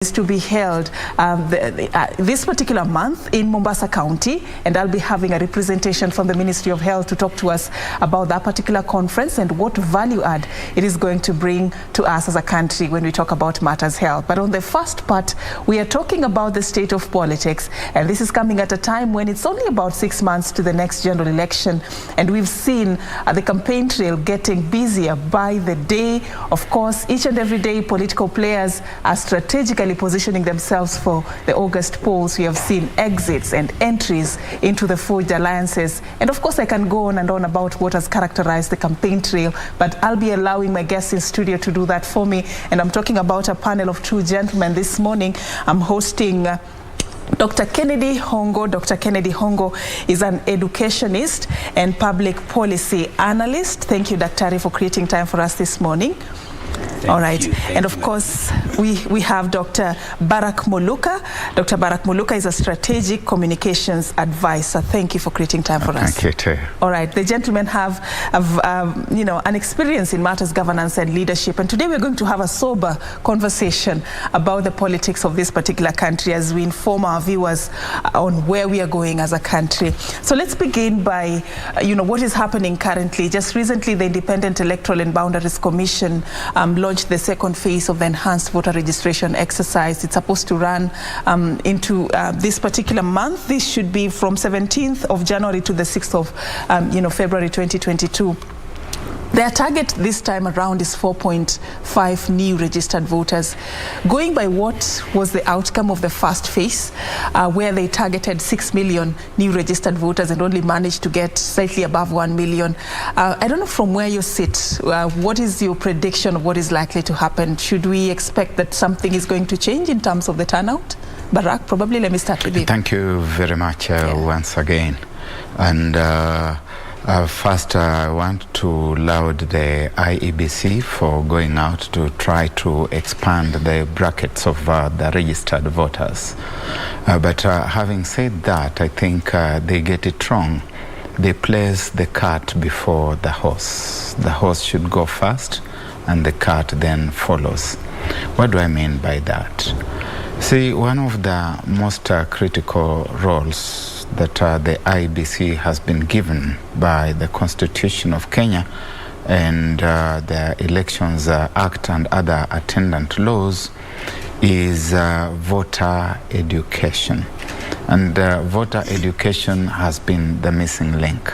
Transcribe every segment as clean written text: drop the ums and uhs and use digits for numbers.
is to be held this particular month in Mombasa County, and I'll be having a representation from the Ministry of Health to talk to us about that particular conference and what value add it is going to bring to us as a country when we talk about matters health. But on the first part, we are talking about the state of politics, and this is coming at a time when it's only about 6 months to the next general election, and we've seen the campaign trail getting busier by the day. Of course, each and every day political players are strategically positioning themselves for the August polls. We have seen exits and entries into the forged alliances. And of course, I can go on and on about what has characterized the campaign trail, but I'll be allowing my guests in studio to do that for me. And I'm talking about a panel of two gentlemen this morning. I'm hosting Dr. Kennedy Hongo. Dr. Kennedy Hongo is an educationist and public policy analyst. Thank you, Dr. for creating time for us this morning. All right. And of course, we have Dr. Barak Muluka. Dr. Barak Muluka is a strategic communications advisor. Thank you for creating time for us. Thank you too. All right. The gentlemen have an experience in matters governance and leadership. And today we're going to have a sober conversation about the politics of this particular country as we inform our viewers on where we are going as a country. So let's begin by, what is happening currently. Just recently, the Independent Electoral and Boundaries Commission launched the second phase of the enhanced voter registration exercise. It's supposed to run into this particular month. This should be from 17th of January to the 6th of February 2022. Their target this time around is 4.5 new registered voters. Going by what was the outcome of the first phase, where they targeted 6 million new registered voters and only managed to get slightly above 1 million. I don't know from where you sit, what is your prediction of what is likely to happen? Should we expect that something is going to change in terms of the turnout? Barak, probably let me start with you. Thank you very much once again. And first, I want to laud the IEBC for going out to try to expand the brackets of the registered voters. But having said that, I think they get it wrong. They place the cart before the horse. The horse should go first, and the cart then follows. What do I mean by that? See, one of the most critical roles that the IEBC has been given by the Constitution of Kenya and the Elections Act and other attendant laws is voter education. And voter education has been the missing link.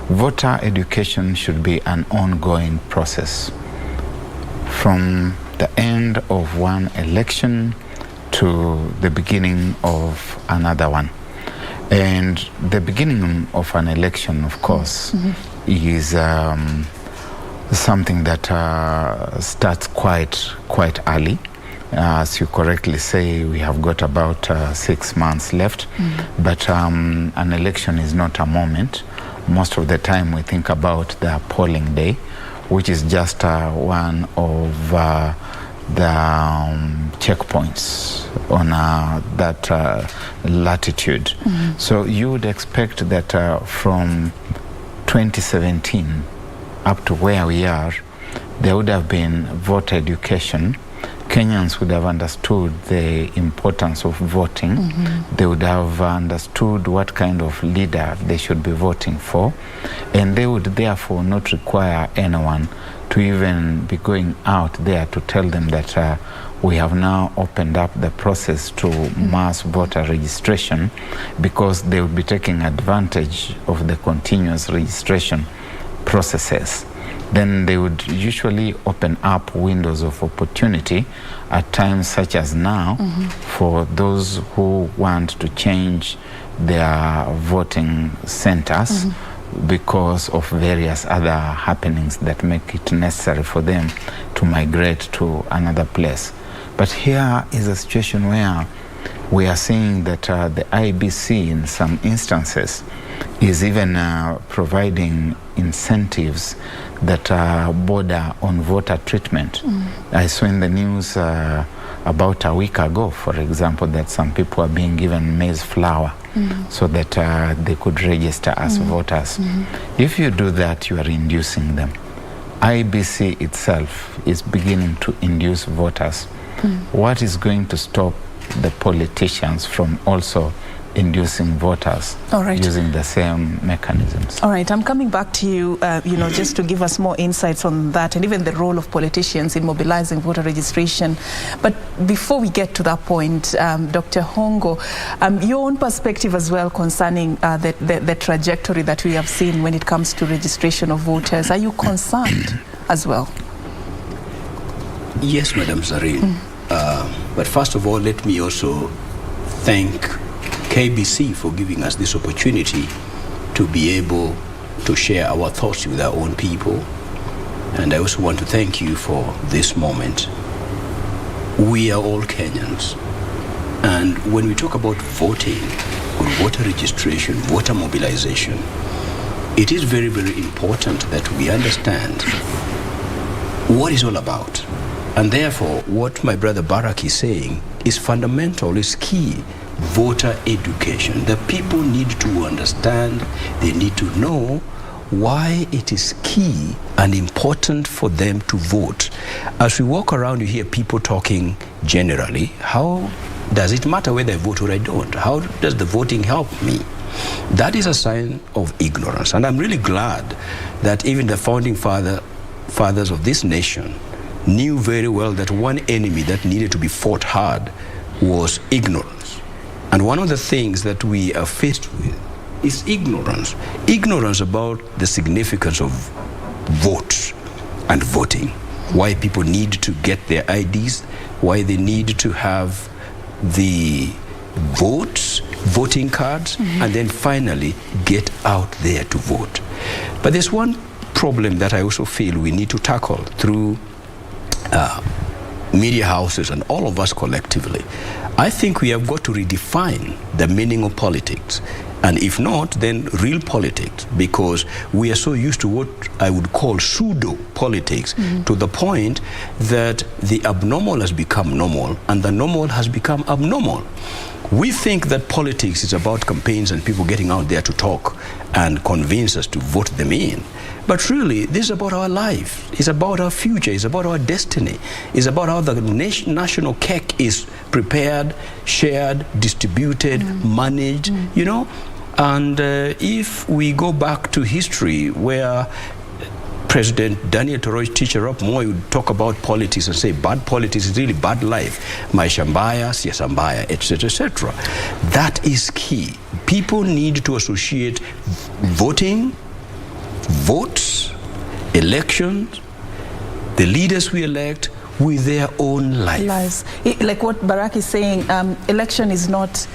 Voter education should be an ongoing process. From the end of one election to the beginning of another one. And the beginning of an election, of course, is something that starts quite early. As you correctly say, we have got about 6 months left. But an election is not a moment. Most of the time we think about the polling day, which is just one of the checkpoints on that latitude. So you would expect that from 2017 up to where we are, there would have been voter education. Kenyans would have understood the importance of voting. They would have understood what kind of leader they should be voting for, and they would therefore not require anyone to even be going out there to tell them that we have now opened up the process to mass voter registration, because they would be taking advantage of the continuous registration processes. Then they would usually open up windows of opportunity at times such as now for those who want to change their voting centers because of various other happenings that make it necessary for them to migrate to another place. But here is a situation where we are seeing that the IEBC in some instances is even providing incentives that border on voter treatment. I saw in the news about a week ago, for example, that some people are being given maize flour so that they could register as voters. If you do that, you are inducing them. IEBC itself is beginning to induce voters What is going to stop the politicians from also inducing voters using the same mechanisms? All right, I'm coming back to you, just to give us more insights on that and even the role of politicians in mobilizing voter registration. But before we get to that point, Dr. Hongo, your own perspective as well concerning the trajectory that we have seen when it comes to registration of voters. Are you concerned as well? Yes, Madam Zareen. But first of all, let me also thank KBC for giving us this opportunity to be able to share our thoughts with our own people. And I also want to thank you for this moment. We are all Kenyans. And when we talk about voting, or voter registration, voter mobilization, it is very, very important that we understand what it's all about. And therefore, what my brother Barak is saying is fundamental, is key. Voter education. The people need to understand, they need to know why it is key and important for them to vote. As we walk around, you hear people talking generally. How does it matter whether I vote or I don't? How does the voting help me? That is a sign of ignorance. And I'm really glad that even the founding fathers of this nation knew very well that one enemy that needed to be fought hard was ignorance. And one of the things that we are faced with is ignorance. Ignorance about the significance of votes and voting. Why people need to get their IDs, why they need to have the voting cards, and then finally get out there to vote. But there's one problem that I also feel we need to tackle through media houses and all of us collectively. I think we have got to redefine the meaning of politics. And if not, then real politics, because we are so used to what I would call pseudo-politics, to the point that the abnormal has become normal and the normal has become abnormal. We think that politics is about campaigns and people getting out there to talk and convince us to vote them in. But really, this is about our life. It's about our future. It's about our destiny. It's about how the national cake is prepared, shared, distributed, managed, And if we go back to history where President Daniel Toroit's teacher up Moi would talk about politics and say bad politics is really bad life. Maisha mbaya, siasa mbaya, etc., etc. That is key. People need to associate voting, votes, elections, the leaders we elect with their own lives. Like what Barak is saying, election is not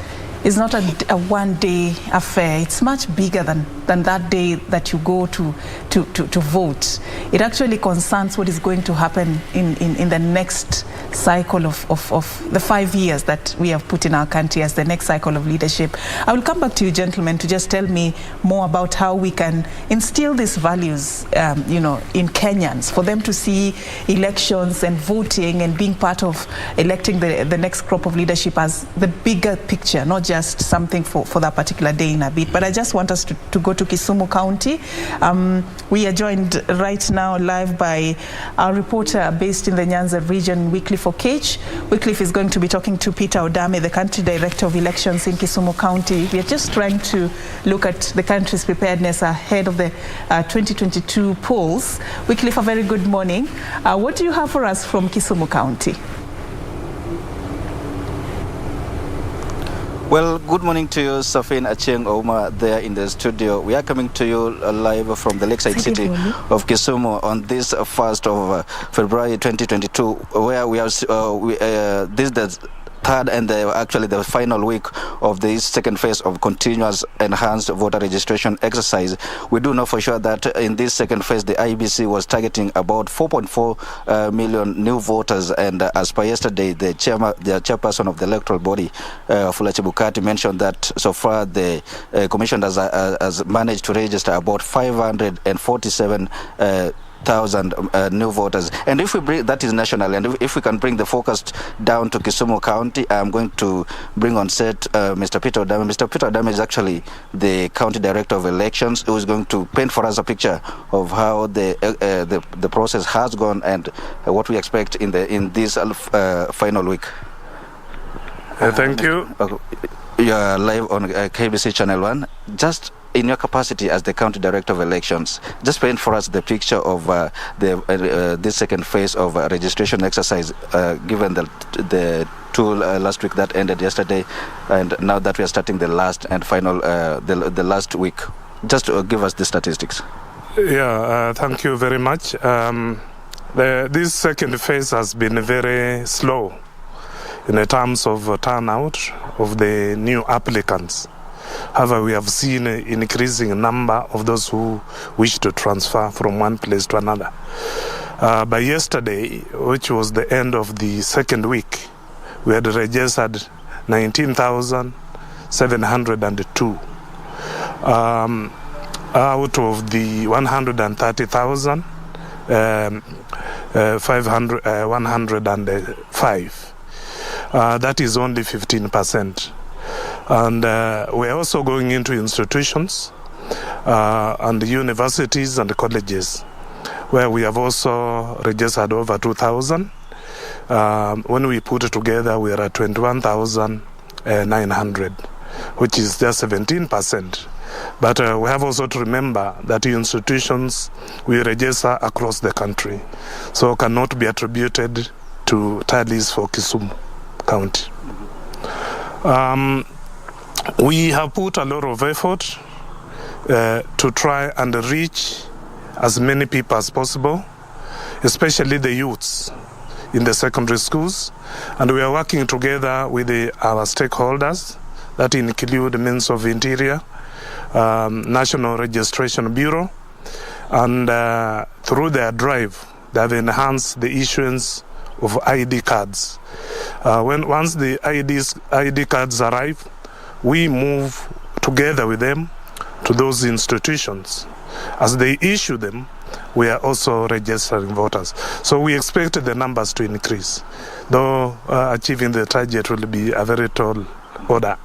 a one-day affair. It's much bigger than that day that you go to vote. It actually concerns what is going to happen in the next cycle of the 5 years that we have put in our country as the next cycle of leadership. I will come back to you, gentlemen, to just tell me more about how we can instill these values, in Kenyans, for them to see elections and voting and being part of electing the next crop of leadership as the bigger picture, not just something for that particular day in a bit. But I just want us to go to Kisumu County. We are joined right now live by our reporter based in the Nyanza region, Wycliffe Okech. Wycliffe is going to be talking to Peter Odame, the country director of elections in Kisumu County. We are just trying to look at the country's preparedness ahead of the 2022 polls. Wycliffe, a very good morning. What do you have for us from Kisumu County? Well, good morning to you, Serfine, Achieng, Oma, there in the studio. We are coming to you live from the lakeside city of Kisumu on this 1st of February 2022, where we are, this is the third and actually the final week of the second phase of continuous enhanced voter registration exercise. We do know for sure that in this second phase, the IBC was targeting about 4.4 million new voters. And as per yesterday, the chairperson of the electoral body, Fulachi Bukati, mentioned that so far the commission has managed to register about 547 1,000 new voters. And if we bring, that is national, and if we can bring the focus down to Kisumu County, I'm going to bring on set Mr. Peter Odame. Mr. Peter Odame is actually the County Director of Elections, who is going to paint for us a picture of how the process has gone and what we expect in this final week. Thank you. You are live on KBC Channel 1. Just in your capacity as the County Director of Elections, just paint for us the picture of this second phase of registration exercise, given the tool last week that ended yesterday, and now that we are starting the last and final, the last week. Just give us the statistics. Yeah, thank you very much. This second phase has been very slow in terms of turnout of the new applicants. However, we have seen an increasing number of those who wish to transfer from one place to another. By yesterday, which was the end of the second week, we had registered 19,702. Out of the 130,000, 105. That is only 15%. And we're also going into institutions and universities and colleges, where we have also registered over 2,000. When we put it together, we are at 21,900, which is just 17%. But we have also to remember that institutions we register across the country, so cannot be attributed to tallies for Kisumu County. We have put a lot of effort to try and reach as many people as possible, especially the youths in the secondary schools. And we are working together with our stakeholders, that include the Ministry of Interior, National Registration Bureau, and through their drive, they have enhanced the issuance of ID cards. Once the ID cards arrive, we move together with them to those institutions. As they issue them, we are also registering voters. So we expect the numbers to increase, though achieving the target will be a very tall order.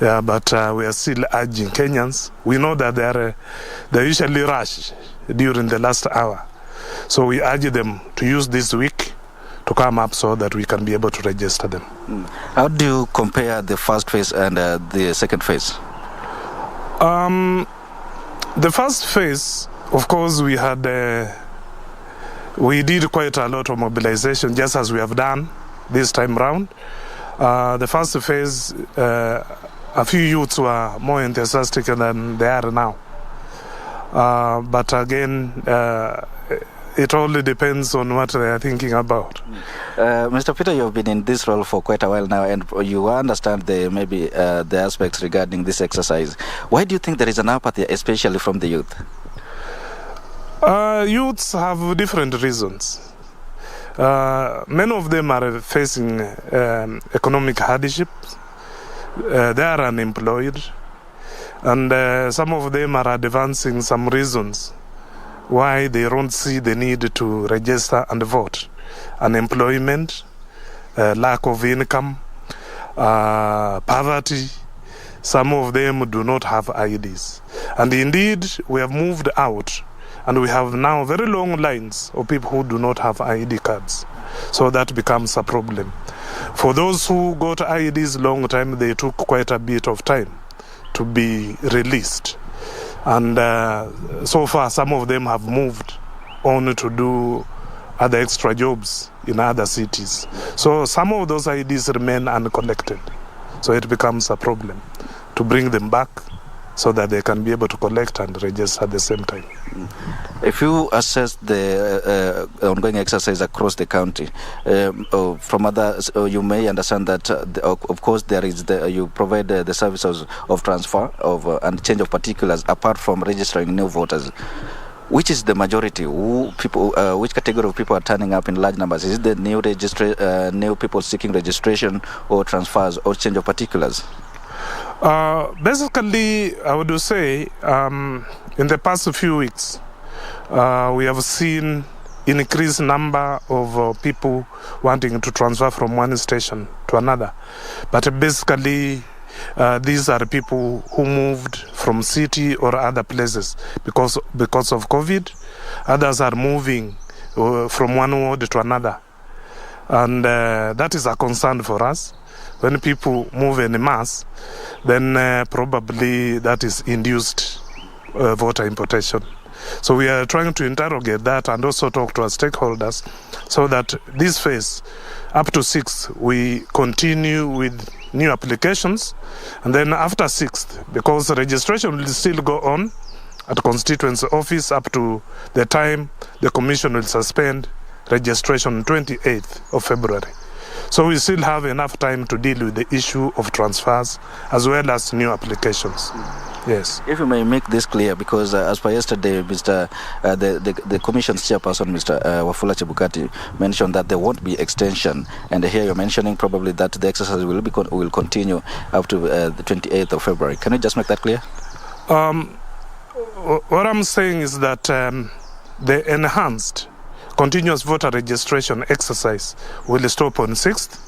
Yeah, but we are still urging Kenyans. We know that they usually rush during the last hour. So we urge them to use this week to come up so that we can be able to register them. How do you compare the first phase and the second phase? The first phase, of course, we did quite a lot of mobilization, just as we have done this time round. The first phase, a few youths were more enthusiastic than they are now. But again, it only depends on what they are thinking about. Mr. Peter, you've been in this role for quite a while now, and you understand the aspects regarding this exercise. Why do you think there is an apathy, especially from the youth? Youths have different reasons. Many of them are facing economic hardship. They are unemployed, and some of them are advancing some reasons why they don't see the need to register and vote. Unemployment, lack of income, poverty. Some of them do not have IDs. And indeed, we have moved out, and we have now very long lines of people who do not have ID cards. So that becomes a problem. For those who got IDs long time, they took quite a bit of time to be released. And so far, some of them have moved on to do other extra jobs in other cities. So some of those IDs remain uncollected. So it becomes a problem to bring them back so that they can be able to collect and register at the same time. If you assess the ongoing exercise across the county, from others, you may understand that, of course, there is you provide the services of transfer and change of particulars apart from registering new voters. Which is the majority? Which category of people are turning up in large numbers? Is it the new people seeking registration, or transfers, or change of particulars? Basically, I would say in the past few weeks, We have seen increased number of people wanting to transfer from one station to another. But basically, these are people who moved from city or other places because of COVID. Others are moving from one ward to another. And that is a concern for us. When people move en masse, then probably that is induced voter importation. So we are trying to interrogate that and also talk to our stakeholders so that this phase, up to 6th, we continue with new applications. And then after 6th, because registration will still go on at the constituency office up to the time the commission will suspend registration on 28th of February. So we still have enough time to deal with the issue of transfers as well as new applications. Yes. If you may make this clear, because as per yesterday, the Commission's chairperson, Mr. Wafula Chebukati, mentioned that there won't be extension, and here you're mentioning probably that the exercise will continue up to the 28th of February. Can you just make that clear? What I'm saying is that the enhanced continuous voter registration exercise will stop on 6th,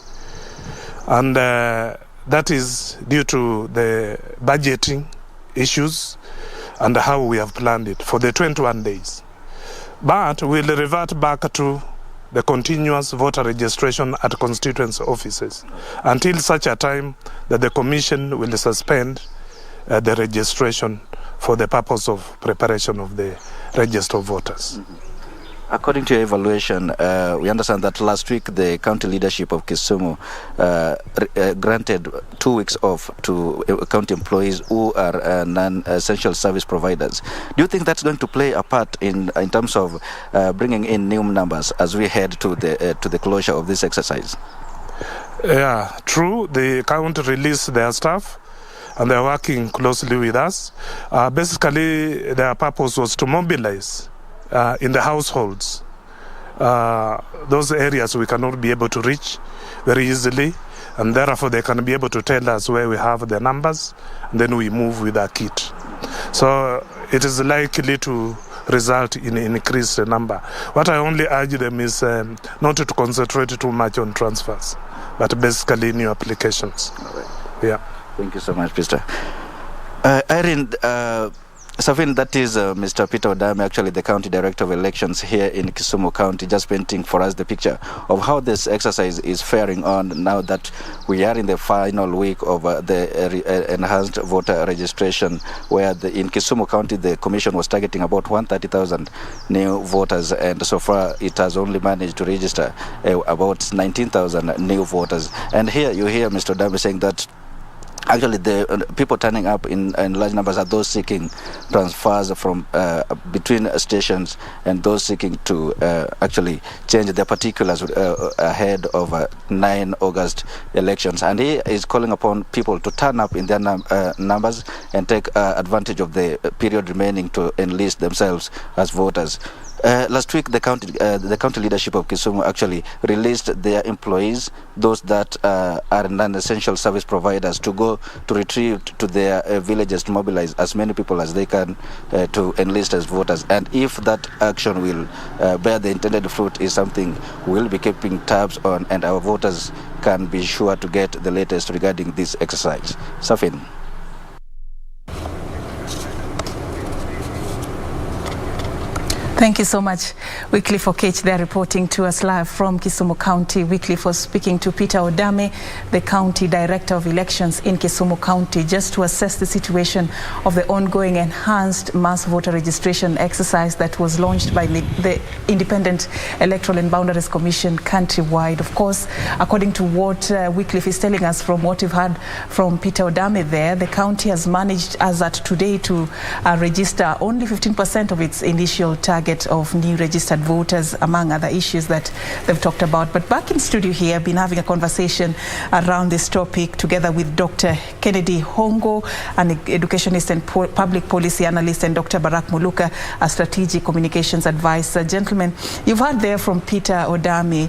and that is due to the budgeting issues and how we have planned it for the 21 days. But we'll revert back to the continuous voter registration at constituency offices until such a time that the Commission will suspend the registration for the purpose of preparation of the register of voters. Mm-hmm. According to your evaluation, we understand that last week the county leadership of Kisumu granted 2 weeks off to county employees who are non-essential service providers. Do you think that's going to play a part in terms of bringing in new numbers as we head to the closure of this exercise? Yeah, true. The county released their staff and they're working closely with us. Basically, their purpose was to mobilize in the households, those areas we cannot be able to reach very easily, and therefore they can be able to tell us where we have the numbers, and then we move with our kit. So it is likely to result in increased number. What I only urge them is not to concentrate too much on transfers, but basically new applications. All right. Yeah. Thank you so much, Mr. Irene, Serfine, that is Mr. Peter Odame, actually the County Director of Elections here in Kisumu County, just painting for us the picture of how this exercise is faring on now that we are in the final week of the enhanced voter registration, where in Kisumu County the Commission was targeting about 130,000 new voters, and so far it has only managed to register about 19,000 new voters. And here you hear Mr. Odame saying that actually, the people turning up in large numbers are those seeking transfers from between stations and those seeking to actually change their particulars ahead of 9 August elections. And he is calling upon people to turn up in their numbers and take advantage of the period remaining to enlist themselves as voters. Last week, the county leadership of Kisumu actually released their employees, those that are non-essential service providers, to go to retrieve to their villages to mobilize as many people as they can to enlist as voters. And if that action will bear the intended fruit is something we'll be keeping tabs on, and our voters can be sure to get the latest regarding this exercise. Serfine. Thank you so much, Weekly for Cage. They're reporting to us live from Kisumu County. Weekly for speaking to Peter Odame, the County Director of Elections in Kisumu County, just to assess the situation of the ongoing enhanced mass voter registration exercise that was launched by the Independent Electoral and Boundaries Commission countrywide. Of course, according to what Wycliffe is telling us from what we've heard from Peter Odame there, the county has managed as at today to register only 15% of its initial target of new registered voters, among other issues that they've talked about. But back in studio here, I've been having a conversation around this topic together with Dr. Kennedy Hongo, an educationist and public policy analyst, and Dr. Barak Muluka, a strategic communications advisor. Gentlemen, you've heard there from Peter Odame,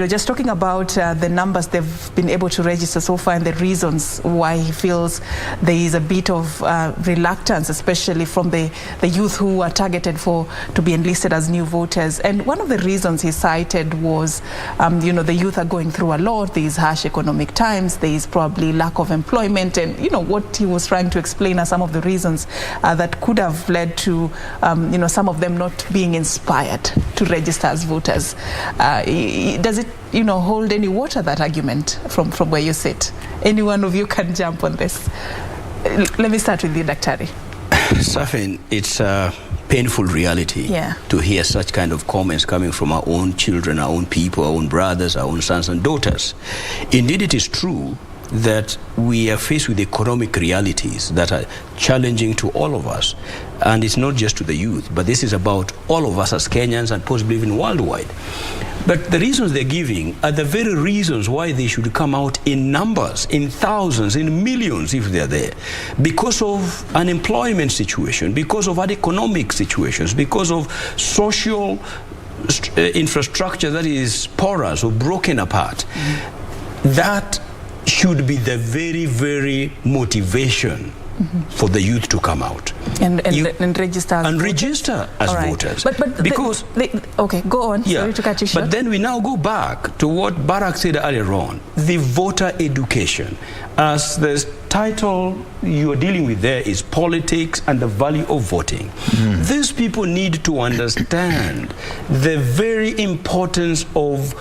just talking about the numbers they've been able to register so far and the reasons why he feels there is a bit of reluctance, especially from the youth who are targeted for to be enlisted as new voters. And one of the reasons he cited was, the youth are going through a lot. There is harsh economic times. There is probably lack of employment. And, what he was trying to explain are some of the reasons that could have led to, some of them not being inspired to register as voters. Does it, hold any water, that argument, from where you sit? Any one of you can jump on this. Let me start with you, Dr. Serfine, it's a painful reality to hear such kind of comments coming from our own children, our own people, our own brothers, our own sons and daughters. Indeed, it is true that we are faced with economic realities that are challenging to all of us. And it's not just to the youth, but this is about all of us as Kenyans and possibly even worldwide. But the reasons they're giving are the very reasons why they should come out in numbers, in thousands, in millions if they're there. Because of unemployment situation, because of economic situations, because of social infrastructure that is porous or broken apart. That should be the very, very motivation for the youth to come out and register as voters. Register as voters. But because okay, go on. Sorry to cut you short. But then we now go back to what Barack said earlier on: the voter education. As the title you are dealing with there is politics and the value of voting. These people need to understand the very importance of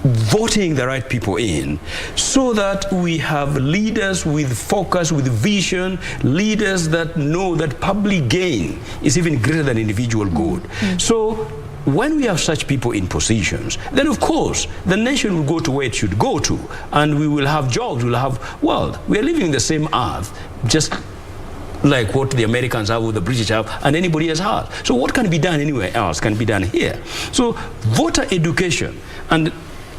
voting the right people in, so that we have leaders with focus, with vision, leaders that know that public gain is even greater than individual good. So when we have such people in positions, then of course the nation will go to where it should go to, and we will have jobs, we'll have, well, we are living in the same earth, just like what the Americans have, or the British have, and anybody else has. So what can be done anywhere else can be done here. So voter education, and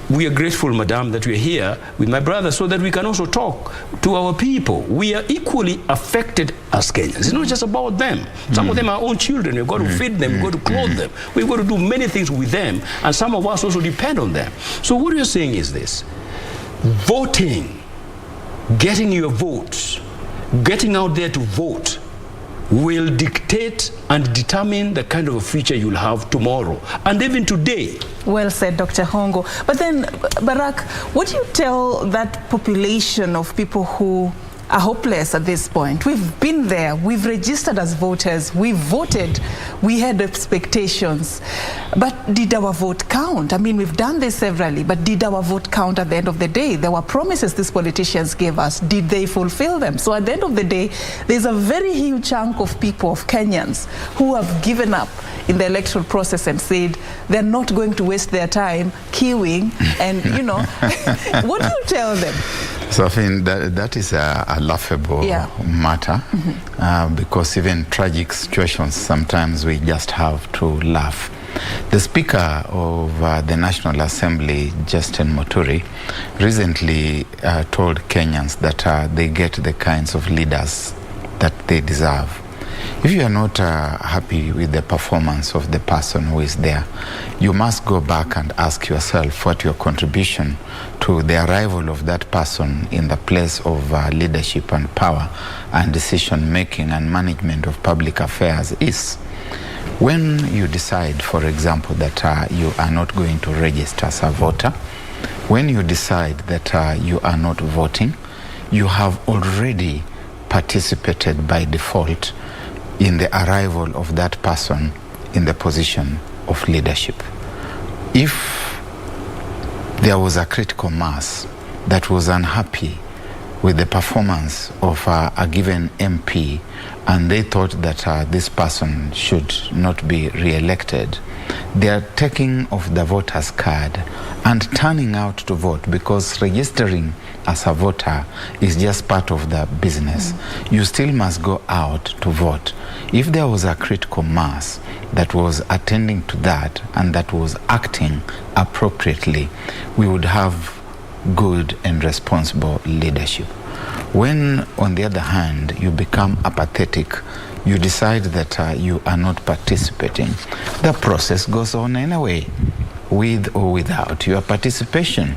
we are grateful, Madam, that we are here with my brother so that we can also talk to our people. We are equally affected as Kenyans. It's not just about them. Some of them are our own children. We've got to feed them. We've got to clothe them. We've got to do many things with them. And some of us also depend on them. So what you're saying is this: voting, getting your votes, getting out there to vote will dictate and determine the kind of a future you'll have tomorrow and even today. Well said, Dr. Hongo. But then, Barack, what do you tell that population of people who are hopeless at this point? We've been there, we've registered as voters, we've voted, we had expectations. But did our vote count? I mean, we've done this severally, but did our vote count at the end of the day? There were promises these politicians gave us. Did they fulfill them? So at the end of the day, there's a very huge chunk of people, of Kenyans, who have given up in the electoral process and said they're not going to waste their time queuing and, what do you tell them? So I think that is a laughable matter, because even tragic situations, sometimes we just have to laugh. The Speaker of the National Assembly, Justin Muturi, recently told Kenyans that they get the kinds of leaders that they deserve. If you are not happy with the performance of the person who is there, you must go back and ask yourself what your contribution to the arrival of that person in the place of leadership and power and decision making and management of public affairs is. When you decide, for example, that you are not going to register as a voter, when you decide that you are not voting, you have already participated by default in the arrival of that person in the position of leadership. If there was a critical mass that was unhappy with the performance of a given MP and they thought that this person should not be re-elected, they are taking off the voter's card and turning out to vote, because registering as a voter is just part of the business. You still must go out to vote. If there was a critical mass that was attending to that and that was acting appropriately, we would have good and responsible leadership. When, on the other hand, you become apathetic, you decide that you are not participating, the process goes on anyway, with or without your participation.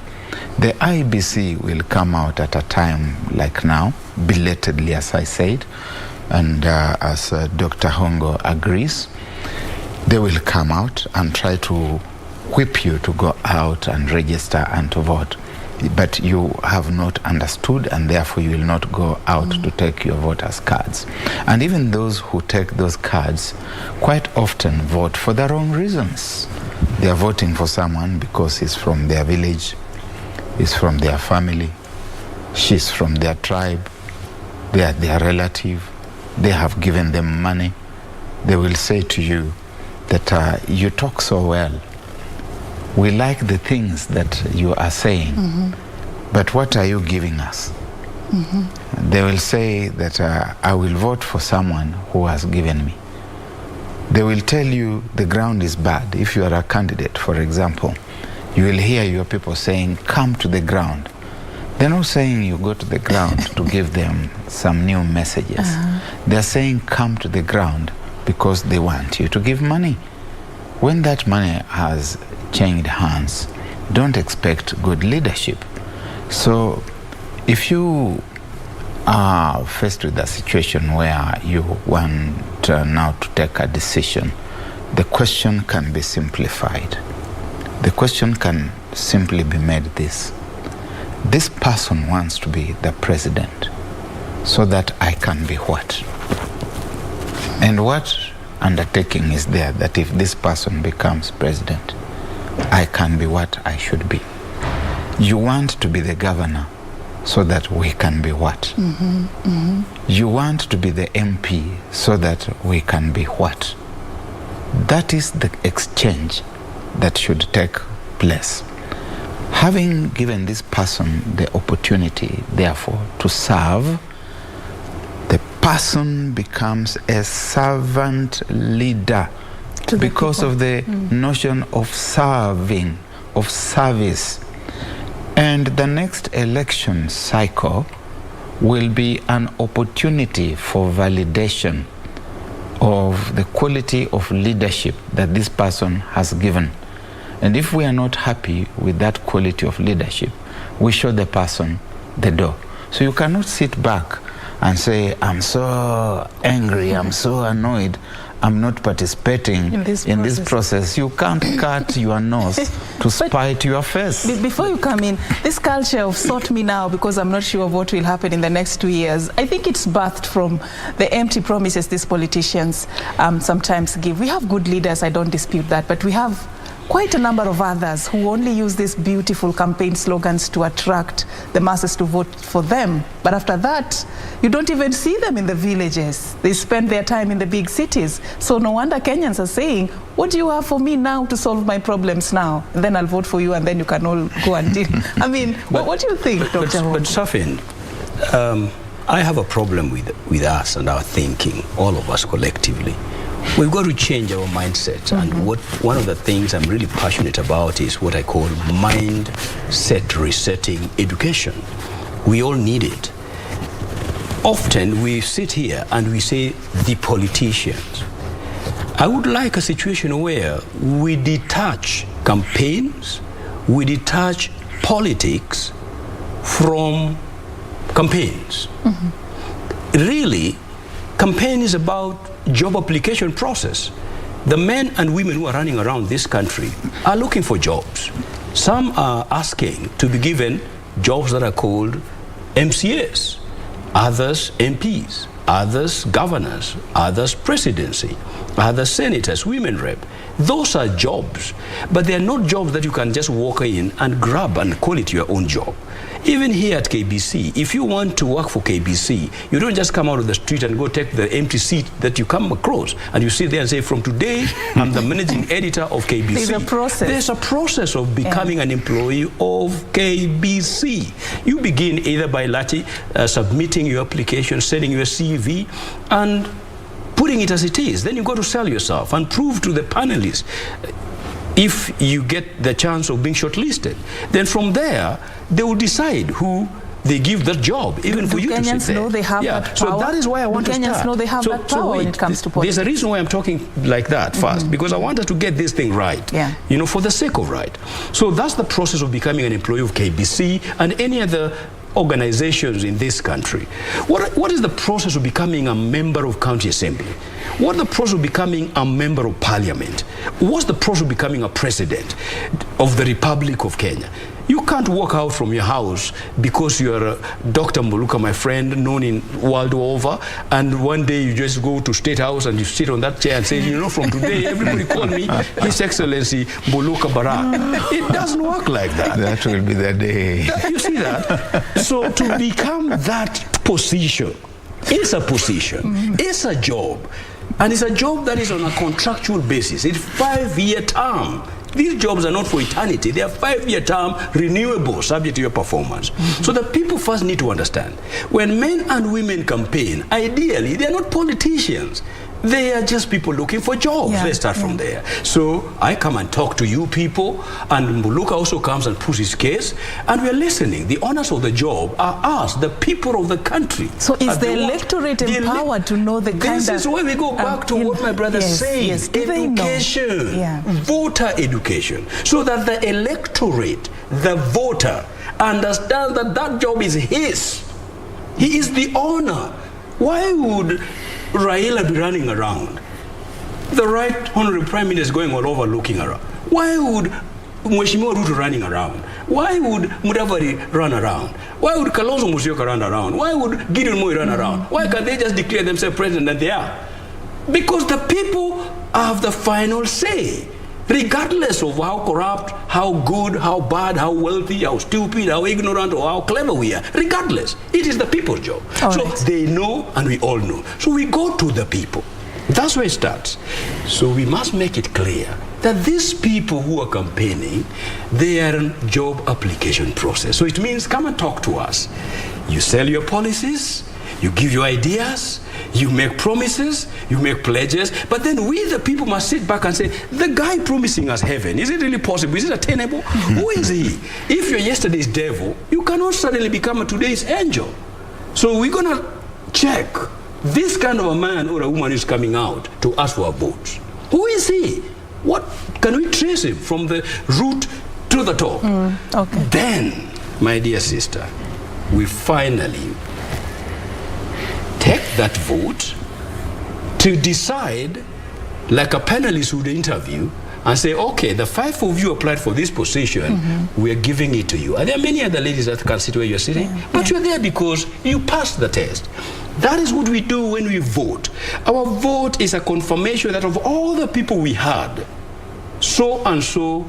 The IBC will come out at a time like now, belatedly as I said, and as Dr. Hongo agrees, they will come out and try to whip you to go out and register and to vote. But you have not understood, and therefore you will not go out to take your voters' cards. And even those who take those cards quite often vote for the wrong reasons. They are voting for someone because he's from their village, he's from their family, she's from their tribe, they are their relative, they have given them money. They will say to you that you talk so well. We like the things that you are saying, but what are you giving us? They will say that I will vote for someone who has given me. They will tell you the ground is bad. If you are a candidate, for example, you will hear your people saying, come to the ground. They're not saying you go to the ground to give them some new messages. They're saying come to the ground because they want you to give money. When that money has changed hands, don't expect good leadership. So if you are faced with a situation where you want now to take a decision, the question can be simplified. The question can simply be made this: this person wants to be the president so that I can be what? And what undertaking is there that if this person becomes president, I can be what I should be? You want to be the governor so that we can be what? You want to be the MP so that we can be what? That is the exchange that should take place. Having given this person the opportunity, therefore, to serve, the person becomes a servant leader because of the notion of serving, of service. And the next election cycle will be an opportunity for validation of the quality of leadership that this person has given. And if we are not happy with that quality of leadership, we show the person the door. So you cannot sit back and say, I'm so angry, I'm so annoyed, I'm not participating in this process. You can't cut your nose to spite your face. Before you come in, this culture of sort me now because I'm not sure of what will happen in the next 2 years, I think it's birthed from the empty promises these politicians sometimes give. We have good leaders, I don't dispute that, but we have quite a number of others who only use these beautiful campaign slogans to attract the masses to vote for them. But after that, you don't even see them in the villages. They spend their time in the big cities. So no wonder Kenyans are saying, what do you have for me now to solve my problems now? And then I'll vote for you and then you can all go and deal. I mean, what do you think, Dr. But Serfine, I have a problem with us and our thinking, all of us collectively. We've got to change our mindset, and one of the things I'm really passionate about is what I call mindset resetting education. We all need it. Often we sit here and we say the politicians. I would like a situation where we detach campaigns, we detach politics from campaigns. Really, campaign is about job application process. The men and women who are running around this country are looking for jobs. Some are asking to be given jobs that are called MCAs, others MPs, others governors, others presidency, others senators, women rep. Those are jobs, but they are not jobs that you can just walk in and grab and call it your own job. Even here at KBC, if you want to work for KBC, you don't just come out of the street and go take the empty seat that you come across and you sit there and say, from today, I'm the managing editor of KBC. There's a process. There's a process of becoming an employee of KBC. You begin either by submitting your application, sending your CV, and putting it as it is. Then you go to sell yourself and prove to the panelists if you get the chance of being shortlisted. Then from there, they will decide who they give that job, even for you to sit there. Know they have that power? So that is why I want to start. Kenyans know they have that power when it comes to politics. There's a reason why I'm talking like that first, because I wanted to get this thing right, you know, for the sake of right. So that's the process of becoming an employee of KBC and any other organizations in this country. What is the process of becoming a member of county assembly? What is the process of becoming a member of parliament? What's the process of becoming a president of the Republic of Kenya? You can't walk out from your house because you're Dr. Mbuluka, my friend, known in world over, and one day you just go to State House and you sit on that chair and say, you know, from today, everybody call me His Excellency Mbuluka Barak. It doesn't work like that. That will be the day. You see that? So to become that position, it's a position, it's a job, and it's a job that is on a contractual basis. It's 5-year term. These jobs are not for eternity. They are 5-year term, renewable, subject to your performance. So the people first need to understand, when men and women campaign, ideally, they are not politicians. They are just people looking for jobs. Yeah, Let's start from there. So I come and talk to you people, and Mbuluka also comes and puts his case, and we are listening. The owners of the job are us, the people of the country. So is the electorate empowered to know the kind of... This is where we go back to what my brother said. Yes. Education, voter education, so that the electorate, the voter, understands that that job is his. He is the owner. Why would Raila be running around? The right honorable prime minister is going all over looking around. Why would Mheshimiwa Ruto running around? Why would Mudavadi run around? Why would Kalonzo Musyoka run around? Why would Gideon Moi run around? Why can't they just declare themselves president and they are? Because the people have the final say. Regardless of how corrupt, how good, how bad, how wealthy, how stupid, how ignorant, or how clever we are, regardless, it is the people's job. So they know and we all know. So we go to the people. That's where it starts. So we must make it clear that these people who are campaigning, they are in job application process. So it means come and talk to us. You sell your policies, you give your ideas, you make promises, you make pledges, but then we, the people, must sit back and say, the guy promising us heaven, is it really possible? Is it attainable? Who is he? If you're yesterday's devil, you cannot suddenly become a today's angel. So we're going to check this kind of a man or a woman is coming out to ask for a vote. Who is he? What can we trace him from the root to the top? Okay. Then, my dear sister, we finally take that vote to decide, like a panelist would interview, and say, okay, the 5 of you applied for this position, we are giving it to you. And there are many other ladies that can sit where you're sitting, but you're there because you passed the test. That is what we do when we vote. Our vote is a confirmation that of all the people we had, so and so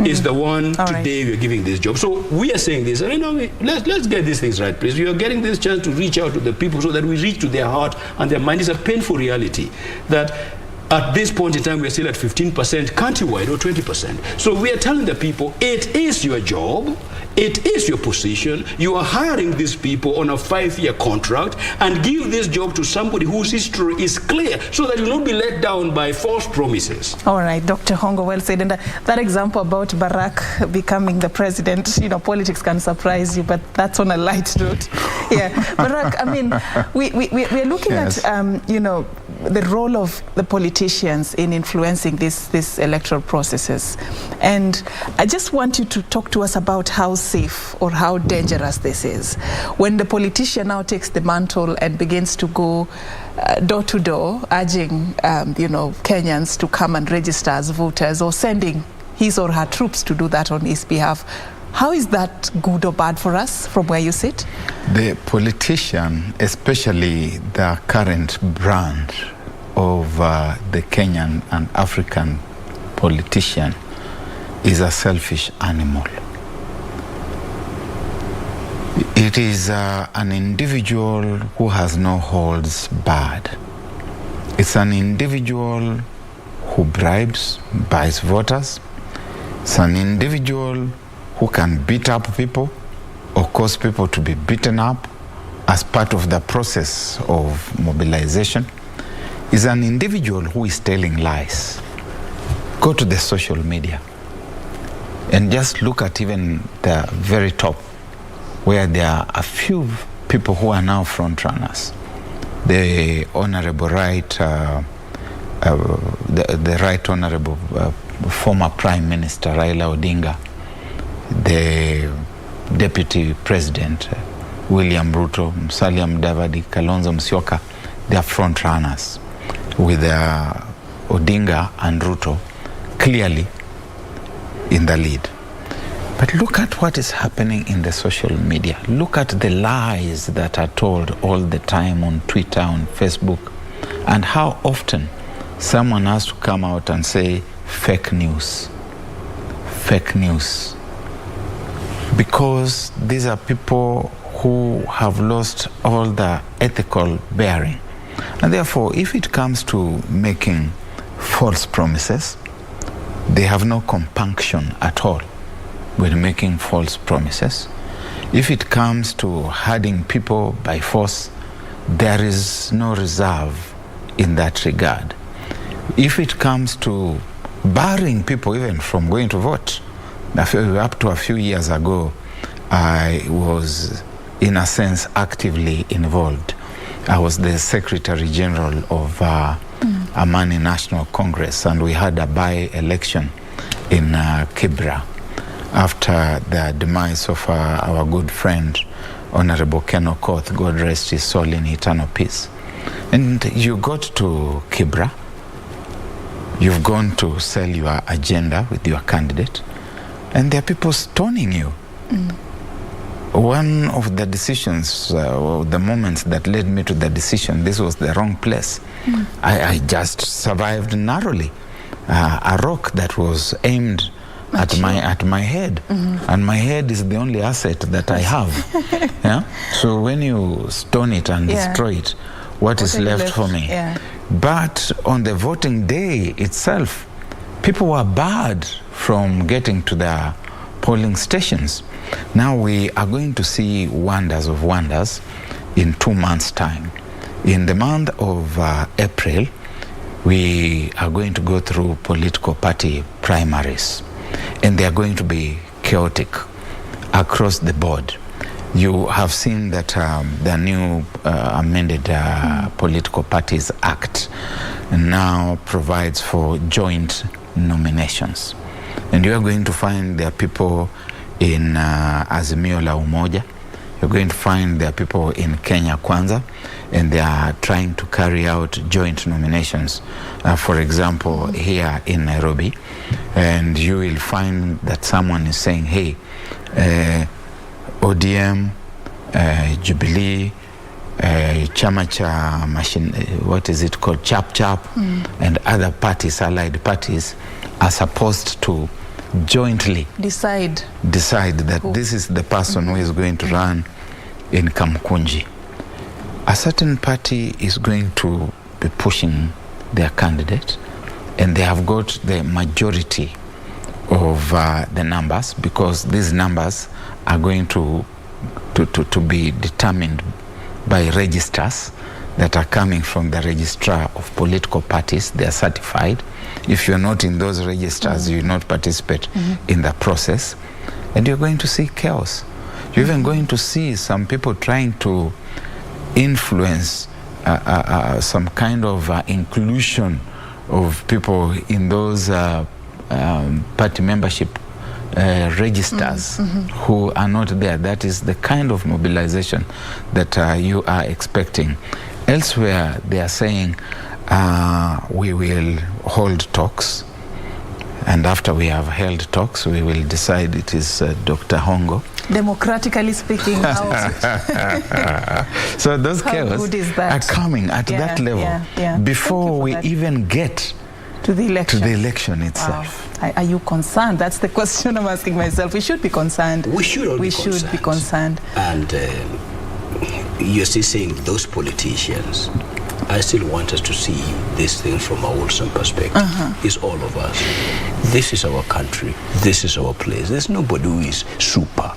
is the one today we're giving this job. So we are saying this, you know, let's get these things right, please. You are getting this chance to reach out to the people so that we reach to their heart and their mind. It's a painful reality that at this point in time, we're still at 15% countrywide or 20%. So we are telling the people, it is your job, it is your position. You are hiring these people on a 5-year contract and give this job to somebody whose history is clear so that you will not be let down by false promises. All right, Dr. Hongo, well said. And that example about Barack becoming the president, you know, politics can surprise you, but that's on a light note. Yeah, Barack, I mean, we're looking at, you know, the role of the politicians in influencing these electoral processes. And I just want you to talk to us about how safe or how dangerous this is. When the politician now takes the mantle and begins to go door to door, urging, you know, Kenyans to come and register as voters, or sending his or her troops to do that on his behalf. How is that good or bad for us from where you sit? The politician, especially the current brand of the Kenyan and African politician, is a selfish animal. It is an individual who has no holds barred. It's an individual who bribes, buys voters. It's an individual who can beat up people or cause people to be beaten up as part of the process of mobilization. Is an individual who is telling lies. Go to the social media and just look at even the very top, where there are a few people who are now front runners. The Honorable Right, the Right Honorable former Prime Minister Raila Odinga, the Deputy President William Ruto, Musalia Mudavadi, Kalonzo Musyoka, they are front runners with Odinga and Ruto clearly in the lead. But look at what is happening in the social media. Look at the lies that are told all the time on Twitter, on Facebook, and how often someone has to come out and say fake news. Fake news. Because these are people who have lost all the ethical bearing. And therefore, if it comes to making false promises, they have no compunction at all with making false promises. If it comes to herding people by force, there is no reserve in that regard. If it comes to barring people even from going to vote, up to a few years ago, I was, in a sense, actively involved. I was the Secretary General of Amani National Congress, and we had a by-election in Kibra after the demise of our good friend, Honorable Ken Okoth, God rest his soul in eternal peace. And you got to Kibra, you've gone to sell your agenda with your candidate, and there are people stoning you. One of the decisions, the moments that led me to the decision, this was the wrong place. I just survived narrowly. A rock that was aimed at my head, and my head is the only asset that I have. Yeah? So when you stone it and destroy it, what is left for me? Yeah. But on the voting day itself, people were barred from getting to the polling stations. Now we are going to see wonders of wonders in 2 months' time. In the month of April, we are going to go through political party primaries, and they are going to be chaotic across the board. You have seen that the new amended Political Parties Act now provides for joint nominations. And you are going to find there are people in Azimio la Umoja. You're going to find there are people in Kenya Kwanza, and they are trying to carry out joint nominations. For example, here in Nairobi, and you will find that someone is saying, hey, ODM, Jubilee, Chama cha Machine, what is it called, Chap Chap, and other parties, allied parties, are supposed to jointly decide that this is the person who is going to run in Kamkunji. A certain party is going to be pushing their candidate, and they have got the majority of the numbers, because these numbers are going to be determined by registers that are coming from the registrar of political parties. They are certified. If you're not in those registers, you will not participate in the process, and you're going to see chaos. You're even going to see some people trying to influence some kind of inclusion of people in those party membership registers who are not there. That is the kind of mobilization that you are expecting. Elsewhere, they are saying we will hold talks, and after we have held talks, we will decide it is Dr. Hongo. Democratically speaking, how is it? So those chaos are coming at that level before we even get to the election itself. Wow. Are you concerned? That's the question I'm asking myself. We should be concerned. We should be concerned. And you're still saying those politicians. I still want us to see this thing from a wholesome perspective. It's all of us. This is our country. This is our place. There's nobody who is super.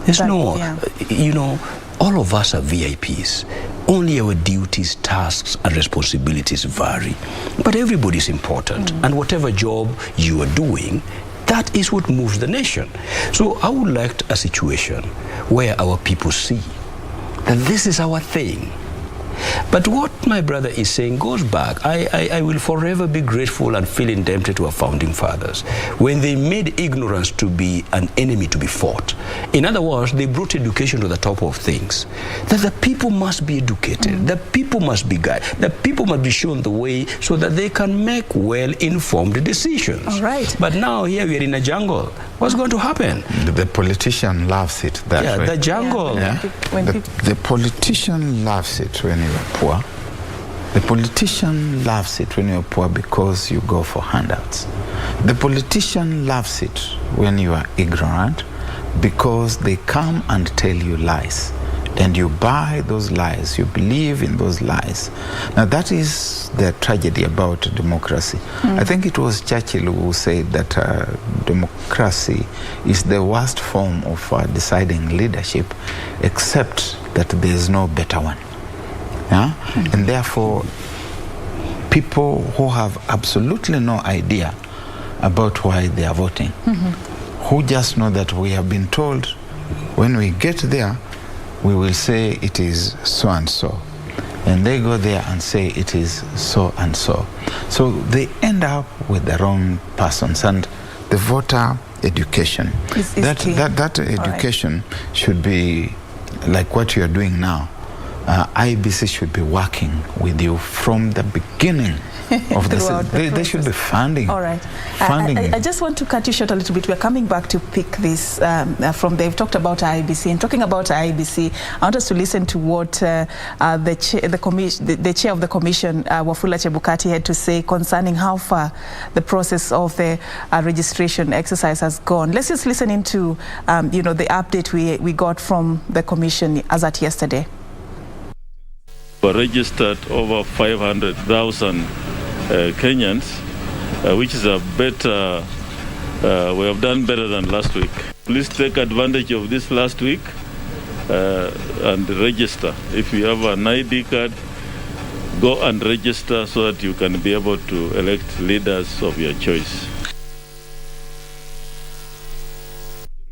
There's you know, all of us are VIPs. Only our duties, tasks, and responsibilities vary. But everybody is important. And whatever job you are doing, that is what moves the nation. So I would like a situation where our people see that this is our thing. But what my brother is saying goes back. I will forever be grateful and feel indebted to our founding fathers when they made ignorance to be an enemy to be fought. In other words, they brought education to the top of things. That the people must be educated, the people must be guided, the people must be shown the way so that they can make well-informed decisions. All right. But now here we are in a jungle. What's going to happen? The politician loves it that way. The jungle. Yeah. The politician loves it when you're poor. The politician loves it when you're poor because you go for handouts. The politician loves it when you are ignorant because they come and tell you lies. And you buy those lies, you believe in those lies. Now that is the tragedy about democracy. I think it was Churchill who said that democracy is the worst form of deciding leadership, except that there is no better one. Yeah? And therefore, people who have absolutely no idea about why they are voting, who just know that we have been told when we get there, we will say it is so and so, and they go there and say it is so and so. So they end up with the wrong persons. And the voter education, that education should be like what you are doing now. IBC should be working with you from the beginning of they should be funding. All right. Funding. I just want to cut you short a little bit. We're coming back to pick this from they've talked about IBC. And talking about IBC, I want us to listen to what the chair of the commission, Wafula Chebukati, had to say concerning how far the process of the registration exercise has gone. Let's just listen into the update we got from the commission as at yesterday. We registered over 500,000 Kenyans, which is a better, we have done better than last week. Please take advantage of this last week and register. If you have an ID card, go and register so that you can be able to elect leaders of your choice.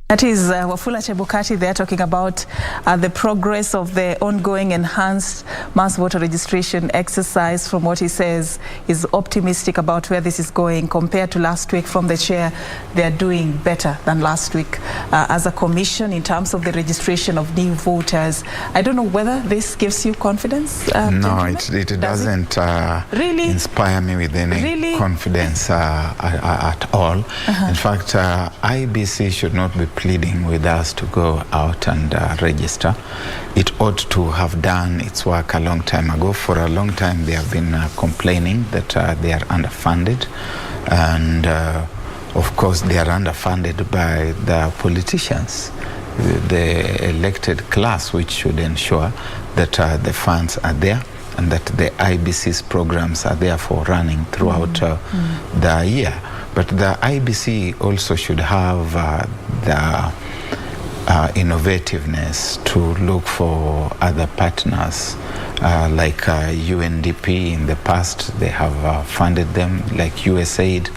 That is Wafula Chebukati. They're talking about the progress of the ongoing enhanced mass voter registration exercise. From what he says, is optimistic about where this is going. Compared to last week from the chair, they're doing better than last week as a commission in terms of the registration of new voters. I don't know whether this gives you confidence. No, it doesn't really inspire me with any confidence at all. In fact, IBC should not be pleading with us to go out and register. It ought to have done its work a long time ago. For a long time they have been complaining that they are underfunded, and of course they are underfunded by the politicians, the elected class, which should ensure that the funds are there and that the IBC's programs are there for running throughout the year. But the IBC also should have the innovativeness to look for other partners, like UNDP in the past. They have funded them, like USAID,